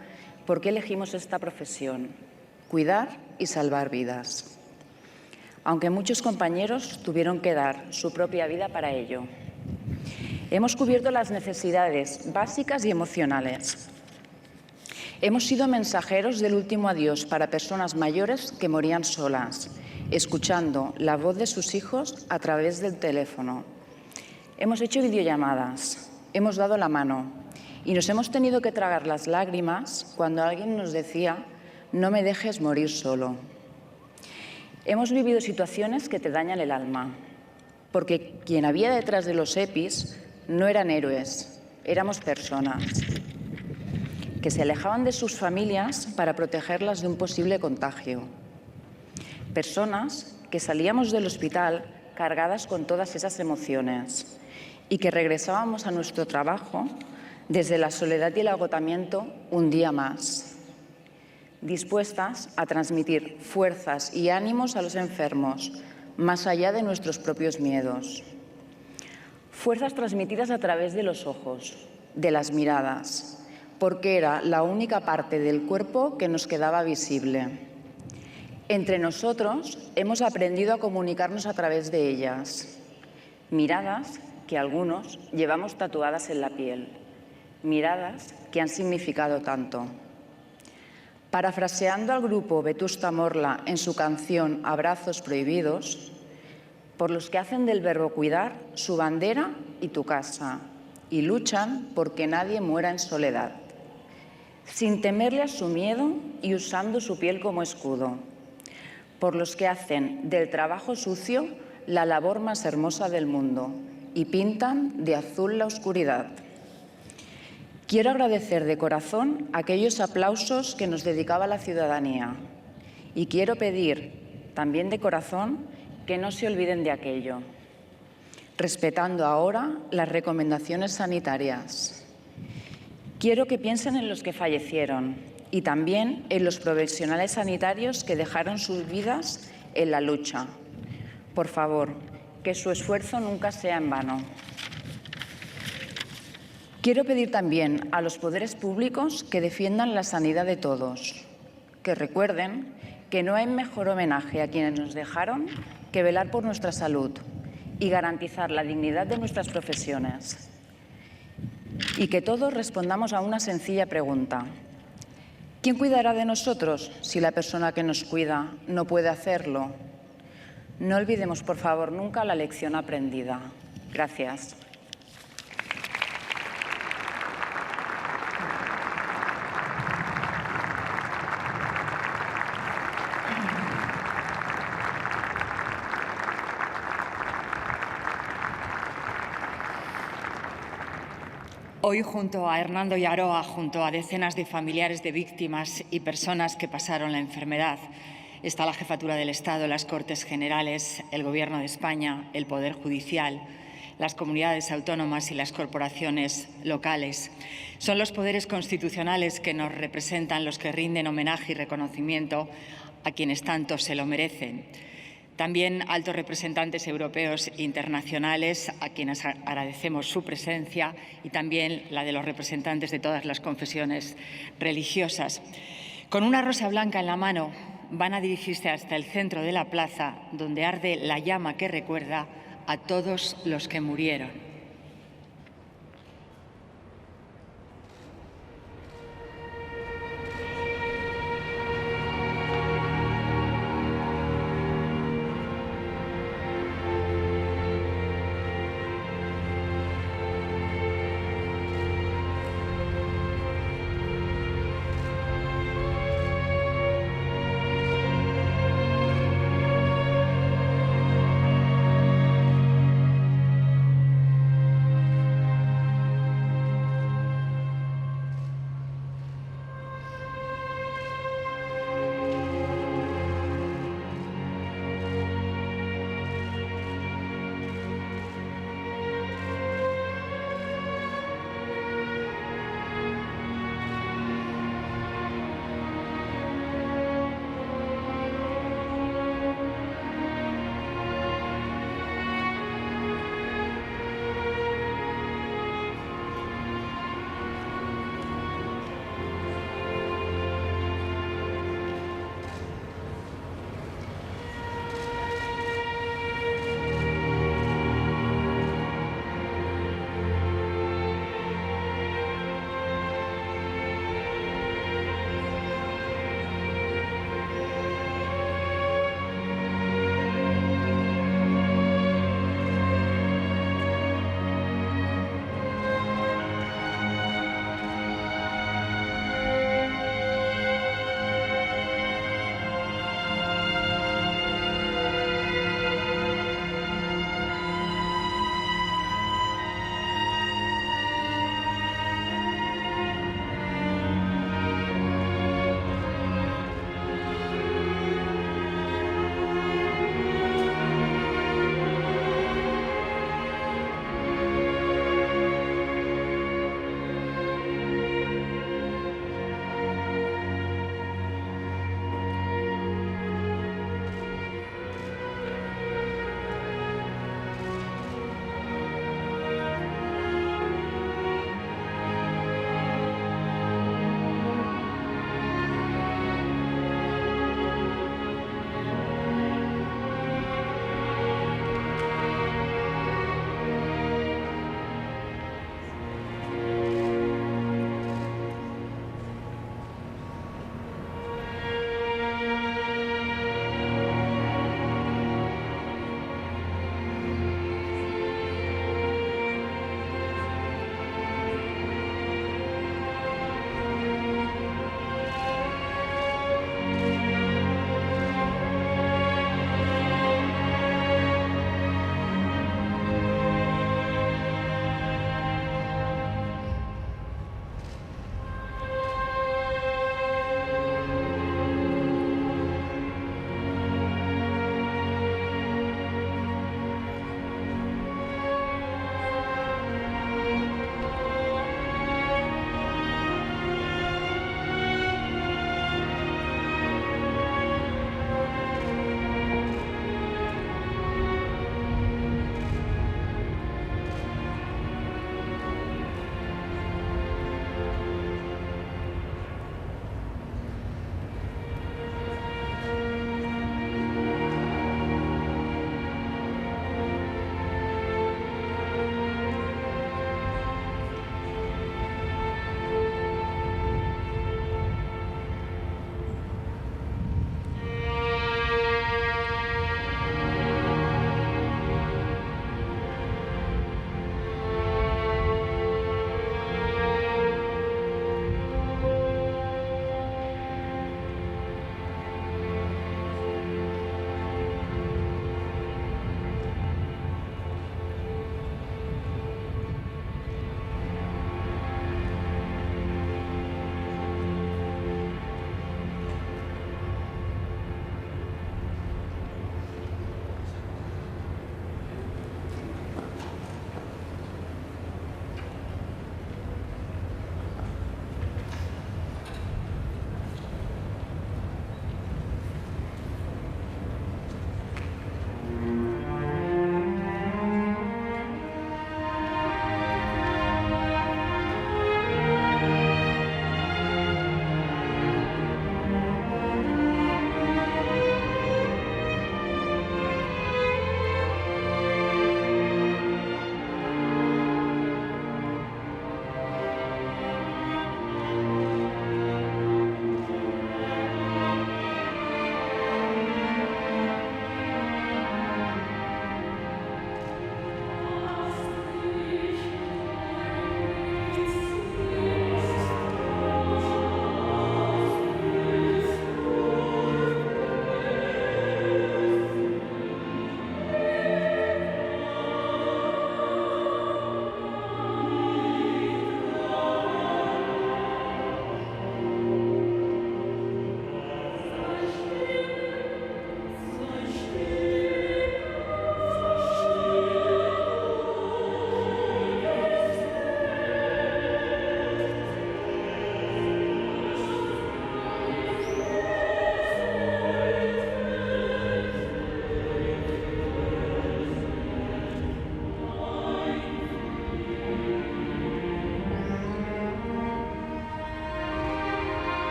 por qué elegimos esta profesión: cuidar y salvar vidas. Aunque muchos compañeros tuvieron que dar su propia vida para ello. Hemos cubierto las necesidades básicas y emocionales. Hemos sido mensajeros del último adiós para personas mayores que morían solas, escuchando la voz de sus hijos a través del teléfono. Hemos hecho videollamadas, hemos dado la mano y nos hemos tenido que tragar las lágrimas cuando alguien nos decía: no me dejes morir solo. Hemos vivido situaciones que te dañan el alma, porque quien había detrás de los EPIs no eran héroes, éramos personas que se alejaban de sus familias para protegerlas de un posible contagio. Personas que salíamos del hospital cargadas con todas esas emociones y que regresábamos a nuestro trabajo desde la soledad y el agotamiento un día más, dispuestas a transmitir fuerzas y ánimos a los enfermos, más allá de nuestros propios miedos. Fuerzas transmitidas a través de los ojos, de las miradas, porque era la única parte del cuerpo que nos quedaba visible. Entre nosotros hemos aprendido a comunicarnos a través de ellas. Miradas que algunos llevamos tatuadas en la piel. Miradas que han significado tanto. Parafraseando al grupo Vetusta Morla en su canción Abrazos prohibidos, por los que hacen del verbo cuidar su bandera y tu casa, y luchan porque nadie muera en soledad, sin temerle a su miedo y usando su piel como escudo. Por los que hacen del trabajo sucio la labor más hermosa del mundo y pintan de azul la oscuridad. Quiero agradecer de corazón aquellos aplausos que nos dedicaba la ciudadanía y quiero pedir también de corazón que no se olviden de aquello, respetando ahora las recomendaciones sanitarias. Quiero que piensen en los que fallecieron y también en los profesionales sanitarios que dejaron sus vidas en la lucha. Por favor, que su esfuerzo nunca sea en vano. Quiero pedir también a los poderes públicos que defiendan la sanidad de todos, que recuerden que no hay mejor homenaje a quienes nos dejaron que velar por nuestra salud y garantizar la dignidad de nuestras profesiones. Y que todos respondamos a una sencilla pregunta. ¿Quién cuidará de nosotros si la persona que nos cuida no puede hacerlo? No olvidemos, por favor, nunca la lección aprendida. Gracias. Hoy, junto a Hernando Yaroa, junto a decenas de familiares de víctimas y personas que pasaron la enfermedad, está la Jefatura del Estado, las Cortes Generales, el Gobierno de España, el Poder Judicial, las comunidades autónomas y las corporaciones locales. Son los poderes constitucionales que nos representan los que rinden homenaje y reconocimiento a quienes tanto se lo merecen. También altos representantes europeos e internacionales, a quienes agradecemos su presencia, y también la de los representantes de todas las confesiones religiosas. Con una rosa blanca en la mano, van a dirigirse hasta el centro de la plaza, donde arde la llama que recuerda a todos los que murieron.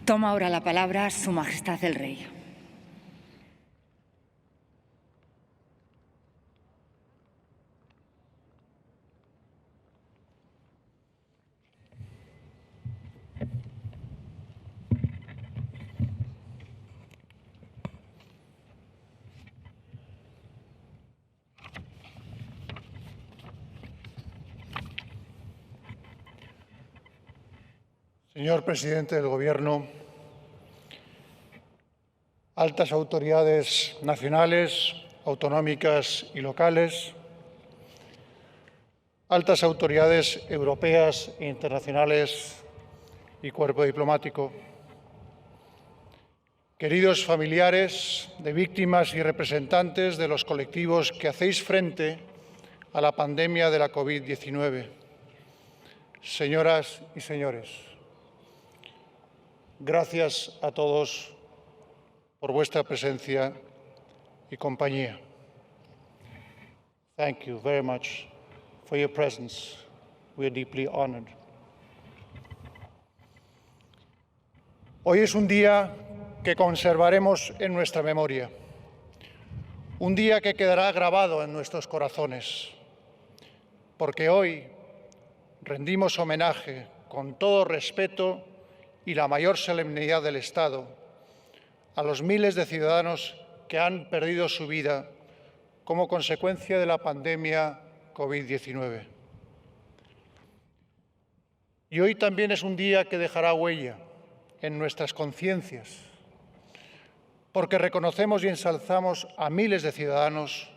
Toma ahora la palabra Su Majestad el Rey. Señor presidente del Gobierno, altas autoridades nacionales, autonómicas y locales, altas autoridades europeas e internacionales y cuerpo diplomático, queridos familiares de víctimas y representantes de los colectivos que hacéis frente a la pandemia de la COVID-19, señoras y señores, gracias a todos por vuestra presencia y compañía. Thank you very much for your presence. We are deeply honored. Hoy es un día que conservaremos en nuestra memoria, un día que quedará grabado en nuestros corazones, porque hoy rendimos homenaje con todo respeto y la mayor solemnidad del Estado a los miles de ciudadanos que han perdido su vida como consecuencia de la pandemia COVID-19. Y hoy también es un día que dejará huella en nuestras conciencias, porque reconocemos y ensalzamos a miles de ciudadanos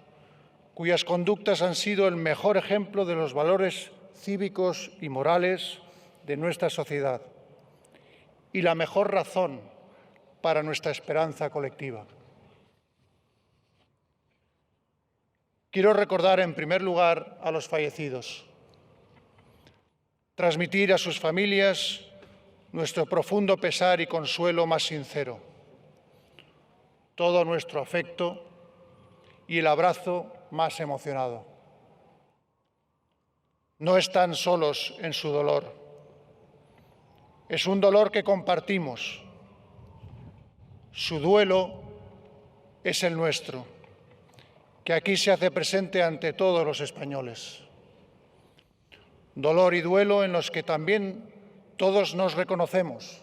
cuyas conductas han sido el mejor ejemplo de los valores cívicos y morales de nuestra sociedad y la mejor razón para nuestra esperanza colectiva. Quiero recordar en primer lugar a los fallecidos, transmitir a sus familias nuestro profundo pesar y consuelo más sincero, todo nuestro afecto y el abrazo más emocionado. No están solos en su dolor. Es un dolor que compartimos. Su duelo es el nuestro, que aquí se hace presente ante todos los españoles. Dolor y duelo en los que también todos nos reconocemos,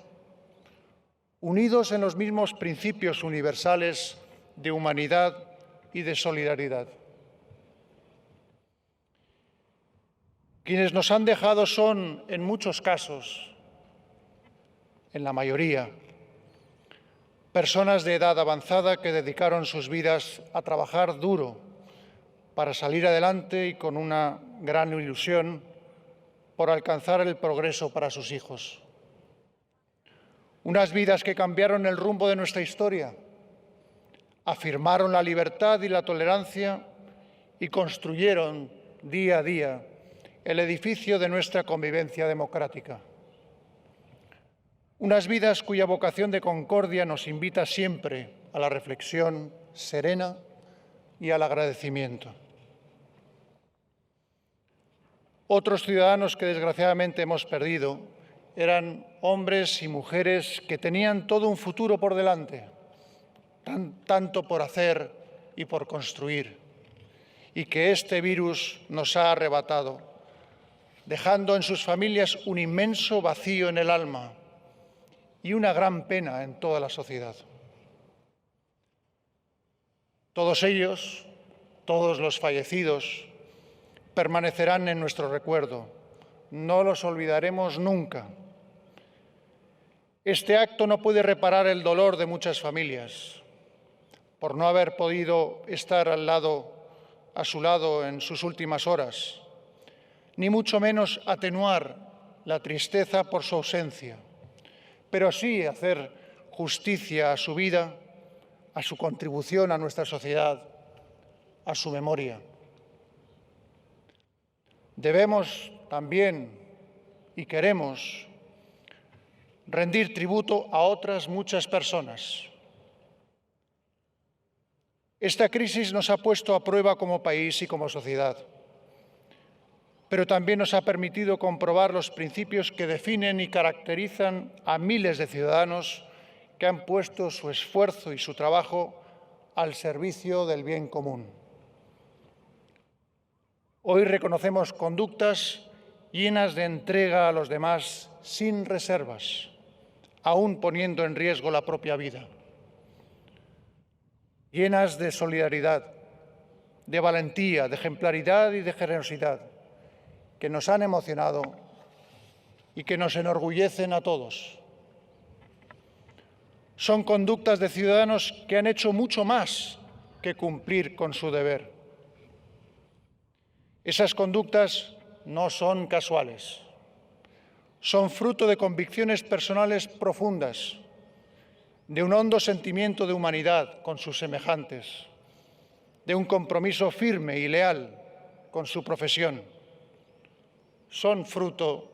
unidos en los mismos principios universales de humanidad y de solidaridad. Quienes nos han dejado son, en muchos casos, en la mayoría, personas de edad avanzada que dedicaron sus vidas a trabajar duro para salir adelante y con una gran ilusión por alcanzar el progreso para sus hijos. Unas vidas que cambiaron el rumbo de nuestra historia, afirmaron la libertad y la tolerancia y construyeron día a día el edificio de nuestra convivencia democrática. Unas vidas cuya vocación de concordia nos invita siempre a la reflexión serena y al agradecimiento. Otros ciudadanos que desgraciadamente hemos perdido eran hombres y mujeres que tenían todo un futuro por delante, tanto por hacer y por construir, y que este virus nos ha arrebatado, dejando en sus familias un inmenso vacío en el alma y una gran pena en toda la sociedad. Todos ellos, todos los fallecidos, permanecerán en nuestro recuerdo. No los olvidaremos nunca. Este acto no puede reparar el dolor de muchas familias por no haber podido estar a su lado en sus últimas horas, ni mucho menos atenuar la tristeza por su ausencia, pero sí hacer justicia a su vida, a su contribución a nuestra sociedad, a su memoria. Debemos también y queremos rendir tributo a otras muchas personas. Esta crisis nos ha puesto a prueba como país y como sociedad. pero también nos ha permitido comprobar los principios que definen y caracterizan a miles de ciudadanos que han puesto su esfuerzo y su trabajo al servicio del bien común. Hoy reconocemos conductas llenas de entrega a los demás sin reservas, aún poniendo en riesgo la propia vida. Llenas de solidaridad, de valentía, de ejemplaridad y de generosidad, que nos han emocionado y que nos enorgullecen a todos. Son conductas de ciudadanos que han hecho mucho más que cumplir con su deber. Esas conductas no son casuales. Son fruto de convicciones personales profundas, de un hondo sentimiento de humanidad con sus semejantes, de un compromiso firme y leal con su profesión. Son fruto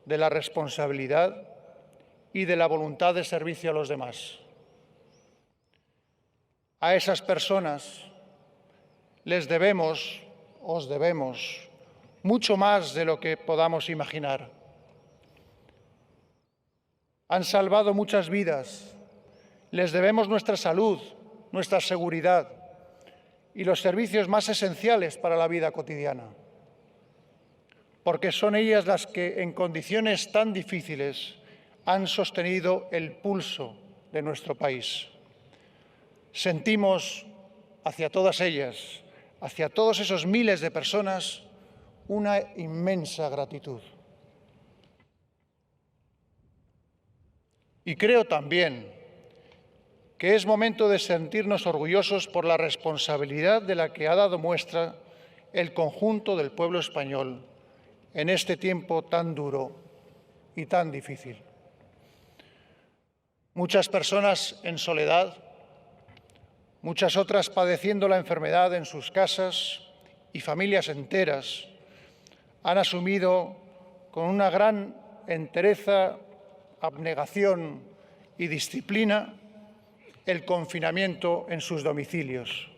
de la responsabilidad y de la voluntad de servicio a los demás. A esas personas les debemos, os debemos, mucho más de lo que podamos imaginar. Han salvado muchas vidas, les debemos nuestra salud, nuestra seguridad y los servicios más esenciales para la vida cotidiana, porque son ellas las que, en condiciones tan difíciles, han sostenido el pulso de nuestro país. Sentimos hacia todas ellas, hacia todos esos miles de personas, una inmensa gratitud. Y creo también que es momento de sentirnos orgullosos por la responsabilidad de la que ha dado muestra el conjunto del pueblo español en este tiempo tan duro y tan difícil. Muchas personas en soledad, muchas otras padeciendo la enfermedad en sus casas y familias enteras han asumido con una gran entereza, abnegación y disciplina el confinamiento en sus domicilios,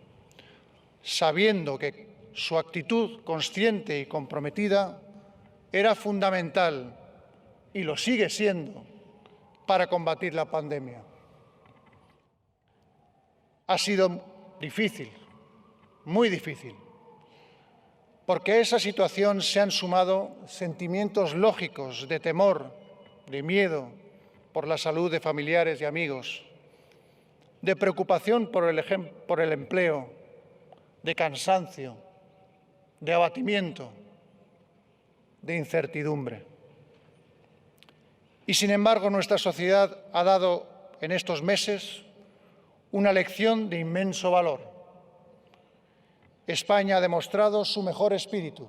sabiendo que su actitud consciente y comprometida era fundamental y lo sigue siendo para combatir la pandemia. Ha sido difícil, muy difícil, porque a esa situación se han sumado sentimientos lógicos de temor, de miedo por la salud de familiares y amigos, de preocupación por el empleo, de cansancio, de abatimiento, de incertidumbre. Y, sin embargo, nuestra sociedad ha dado en estos meses una lección de inmenso valor. España ha demostrado su mejor espíritu,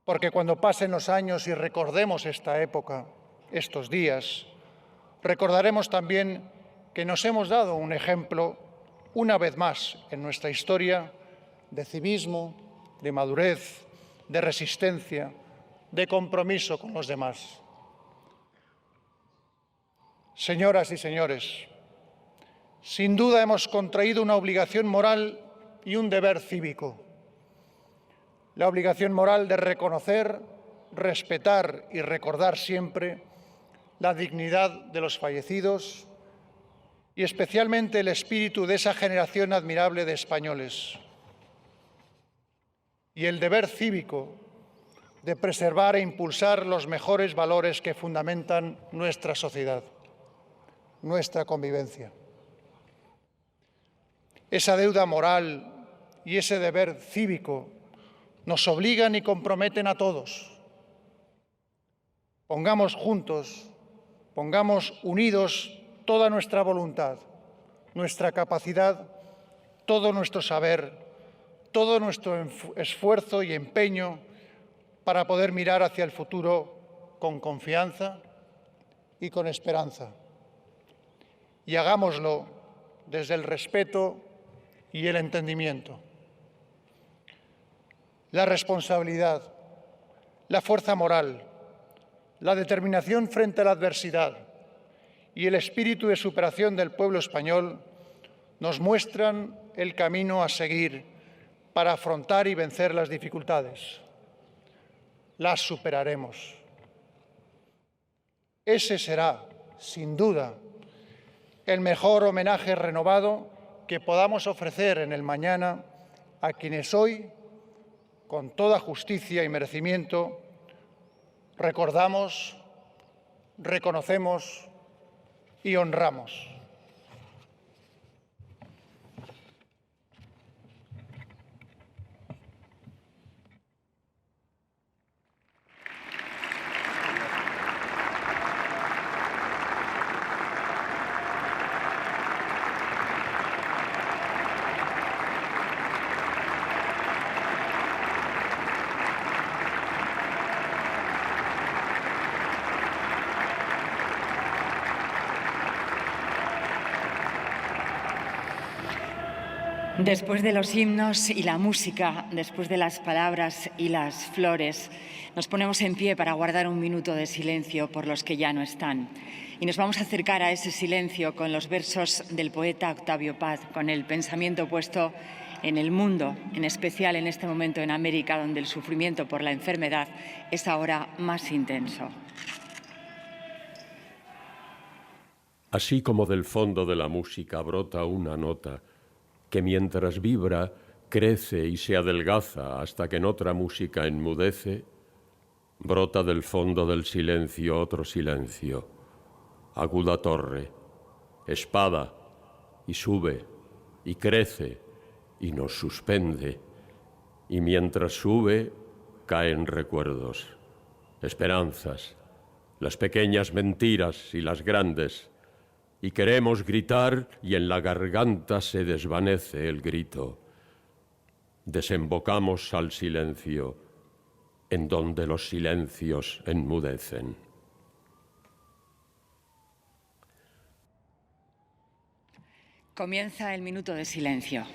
porque cuando pasen los años y recordemos esta época, estos días, recordaremos también que nos hemos dado un ejemplo, una vez más en nuestra historia, de civismo, de madurez, de resistencia, de compromiso con los demás. Señoras y señores, sin duda hemos contraído una obligación moral y un deber cívico. La obligación moral de reconocer, respetar y recordar siempre la dignidad de los fallecidos y especialmente el espíritu de esa generación admirable de españoles. Y el deber cívico de preservar e impulsar los mejores valores que fundamentan nuestra sociedad, nuestra convivencia. Esa deuda moral y ese deber cívico nos obligan y comprometen a todos. Pongamos juntos, pongamos unidos toda nuestra voluntad, nuestra capacidad, todo nuestro saber, todo nuestro esfuerzo y empeño para poder mirar hacia el futuro con confianza y con esperanza. Y hagámoslo desde el respeto y el entendimiento. La responsabilidad, la fuerza moral, la determinación frente a la adversidad y el espíritu de superación del pueblo español nos muestran el camino a seguir para afrontar y vencer las dificultades. las superaremos. Ese será, sin duda, el mejor homenaje renovado que podamos ofrecer en el mañana a quienes hoy, con toda justicia y merecimiento, recordamos, reconocemos y honramos. Después de los himnos y la música, después de las palabras y las flores, nos ponemos en pie para guardar un minuto de silencio por los que ya no están. Y nos vamos a acercar a ese silencio con los versos del poeta Octavio Paz, con el pensamiento puesto en el mundo, en especial en este momento en América, donde el sufrimiento por la enfermedad es ahora más intenso. Así como del fondo de la música brota una nota, que mientras vibra, crece y se adelgaza hasta que en otra música enmudece, brota del fondo del silencio otro silencio, aguda torre, espada, y sube, y crece, y nos suspende, y mientras sube, caen recuerdos, esperanzas, las pequeñas mentiras y las grandes, y queremos gritar y en la garganta se desvanece el grito. Desembocamos al silencio, en donde los silencios enmudecen. Comienza el minuto de silencio.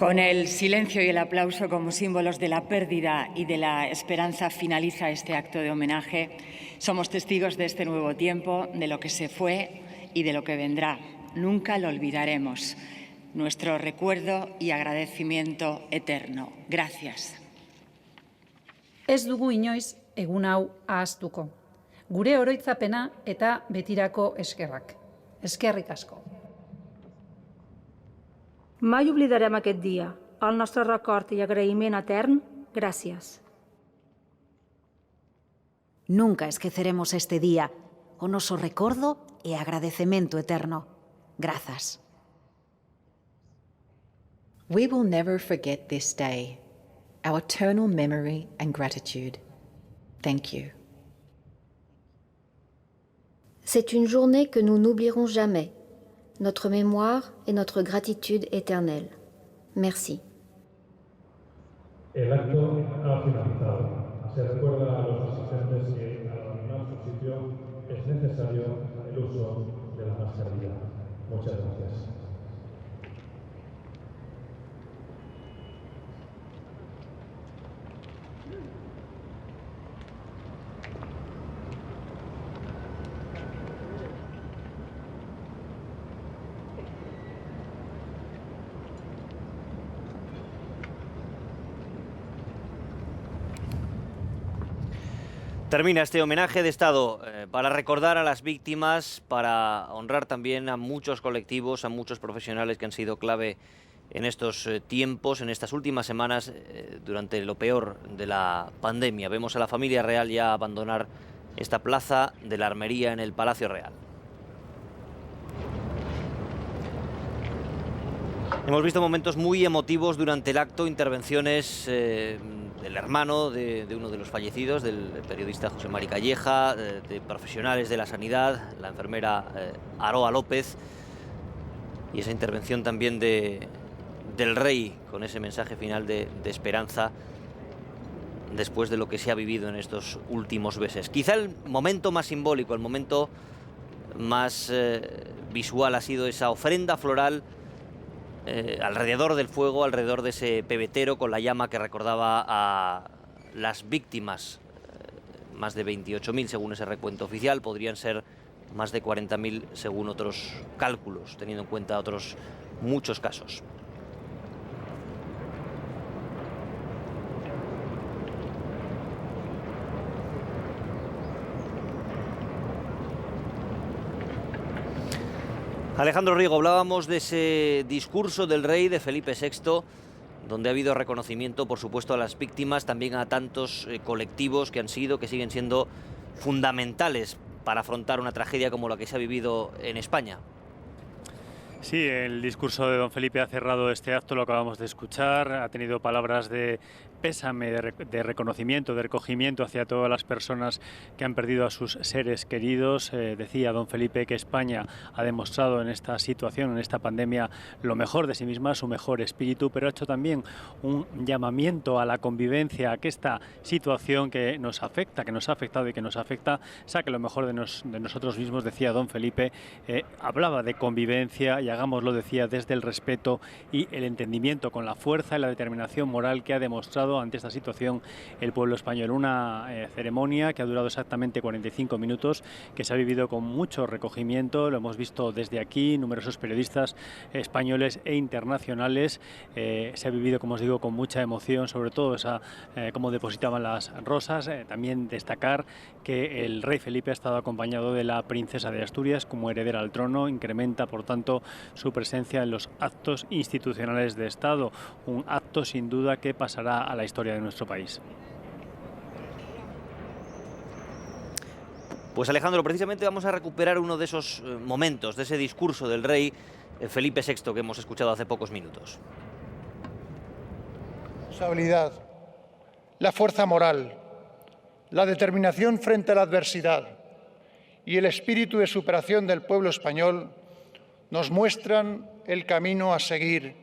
Con el silencio y el aplauso como símbolos de la pérdida y de la esperanza finaliza este acto de homenaje. Somos testigos de este nuevo tiempo, de lo que se fue y de lo que vendrá. Nunca lo olvidaremos. Nuestro recuerdo y agradecimiento eterno. Gracias. Ez dugu inoiz egun hau ahaztuko. Gure oroitzapena eta betirako eskerrak. Eskerrik asko. Mai oblidarem aquest dia. El nostre record i agraïment etern, gràcies. Nunca esqueceremos este día, o noso recordo e agradecemento eterno. Grazas. We will never forget this day, our eternal memory and gratitude. Thank you. C'est une journée que nous n'oublierons jamais. Notre mémoire et notre gratitude éternelle. Merci. El acto ha finalizado. Se recuerda a los asistentes que al abandonar su sitio es necesario el uso de la mascarilla. Muchas gracias. Termina este homenaje de Estado para recordar a las víctimas, para honrar también a muchos colectivos, a muchos profesionales que han sido clave en estos tiempos, en estas últimas semanas, durante lo peor de la pandemia. Vemos a la familia real ya abandonar esta plaza de la Armería en el Palacio Real. Hemos visto momentos muy emotivos durante el acto, intervenciones del hermano de uno de los fallecidos, del periodista José Mari Calleja, de profesionales de la sanidad, la enfermera Aroa López, y esa intervención también del rey con ese mensaje final de esperanza después de lo que se ha vivido en estos últimos meses. Quizá el momento más simbólico, el momento más visual ha sido esa ofrenda floral alrededor del fuego, alrededor de ese pebetero con la llama que recordaba a las víctimas. Más de 28.000 según ese recuento oficial, podrían ser más de 40.000 según otros cálculos, teniendo en cuenta otros muchos casos. Alejandro Riego, hablábamos de ese discurso del rey, de Felipe VI, donde ha habido reconocimiento, por supuesto, a las víctimas, también a tantos colectivos que han sido, que siguen siendo fundamentales para afrontar una tragedia como la que se ha vivido en España. Sí, el discurso de don Felipe ha cerrado este acto, lo acabamos de escuchar, ha tenido palabras de pésame, de reconocimiento, de recogimiento hacia todas las personas que han perdido a sus seres queridos. Decía don Felipe que España ha demostrado en esta situación, en esta pandemia, lo mejor de sí misma, su mejor espíritu, pero ha hecho también un llamamiento a la convivencia, a que esta situación que nos afecta, que nos ha afectado y que nos afecta, saque lo mejor de nosotros mismos. Decía don Felipe, hablaba de convivencia y hagámoslo, decía, desde el respeto y el entendimiento, con la fuerza y la determinación moral que ha demostrado ante esta situación el pueblo español. Una ceremonia que ha durado exactamente 45 minutos, que se ha vivido con mucho recogimiento, lo hemos visto desde aquí, numerosos periodistas españoles e internacionales. Se ha vivido, como os digo, con mucha emoción, sobre todo cómo depositaban las rosas. También destacar que el rey Felipe ha estado acompañado de la princesa de Asturias como heredera al trono, incrementa, por tanto, su presencia en los actos institucionales de Estado, un acto sin duda que pasará a la historia de nuestro país. Pues Alejandro, precisamente vamos a recuperar uno de esos momentos, de ese discurso del rey Felipe VI que hemos escuchado hace pocos minutos. La responsabilidad, la fuerza moral, la determinación frente a la adversidad y el espíritu de superación del pueblo español nos muestran el camino a seguir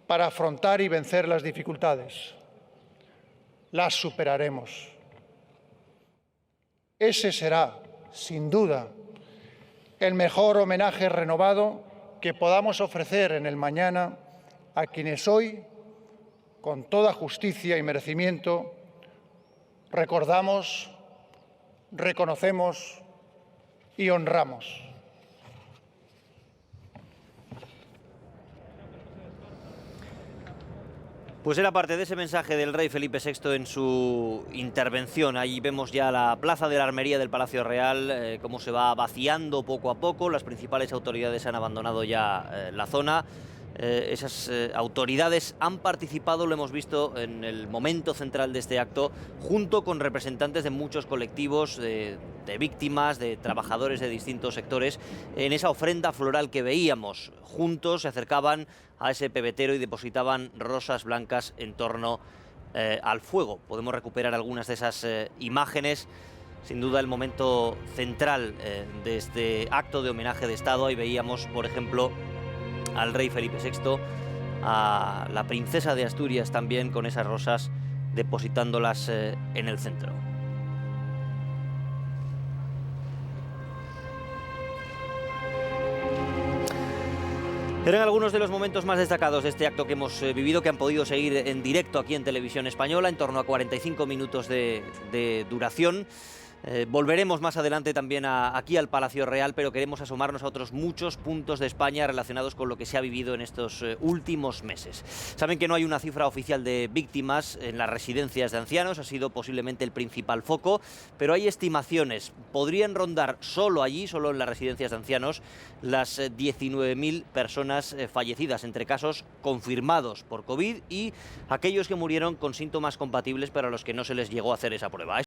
para afrontar y vencer las dificultades. Las superaremos. Ese será, sin duda, el mejor homenaje renovado que podamos ofrecer en el mañana a quienes hoy, con toda justicia y merecimiento, recordamos, reconocemos y honramos. Pues era parte de ese mensaje del rey Felipe VI en su intervención. Ahí vemos ya la plaza de la Armería del Palacio Real, cómo se va vaciando poco a poco. Las principales autoridades han abandonado ya la zona. Esas autoridades han participado, lo hemos visto en el momento central de este acto, junto con representantes de muchos colectivos, de víctimas, de trabajadores de distintos sectores, en esa ofrenda floral que veíamos. Juntos se acercaban a ese pebetero y depositaban rosas blancas en torno al fuego. Podemos recuperar algunas de esas imágenes. Sin duda el momento central de este acto de homenaje de Estado. Ahí veíamos, por ejemplo, al rey Felipe VI, a la princesa de Asturias también con esas rosas depositándolas en el centro. Eran algunos de los momentos más destacados de este acto que hemos vivido, que han podido seguir en directo aquí en Televisión Española, en torno a 45 minutos de duración. Volveremos más adelante también aquí al Palacio Real, pero queremos asomarnos a otros muchos puntos de España relacionados con lo que se ha vivido en estos últimos meses. Saben que no hay una cifra oficial de víctimas en las residencias de ancianos, ha sido posiblemente el principal foco, pero hay estimaciones. Podrían rondar solo allí, solo en las residencias de ancianos, las 19.000 personas fallecidas, entre casos confirmados por COVID y aquellos que murieron con síntomas compatibles, pero a los que no se les llegó a hacer esa prueba.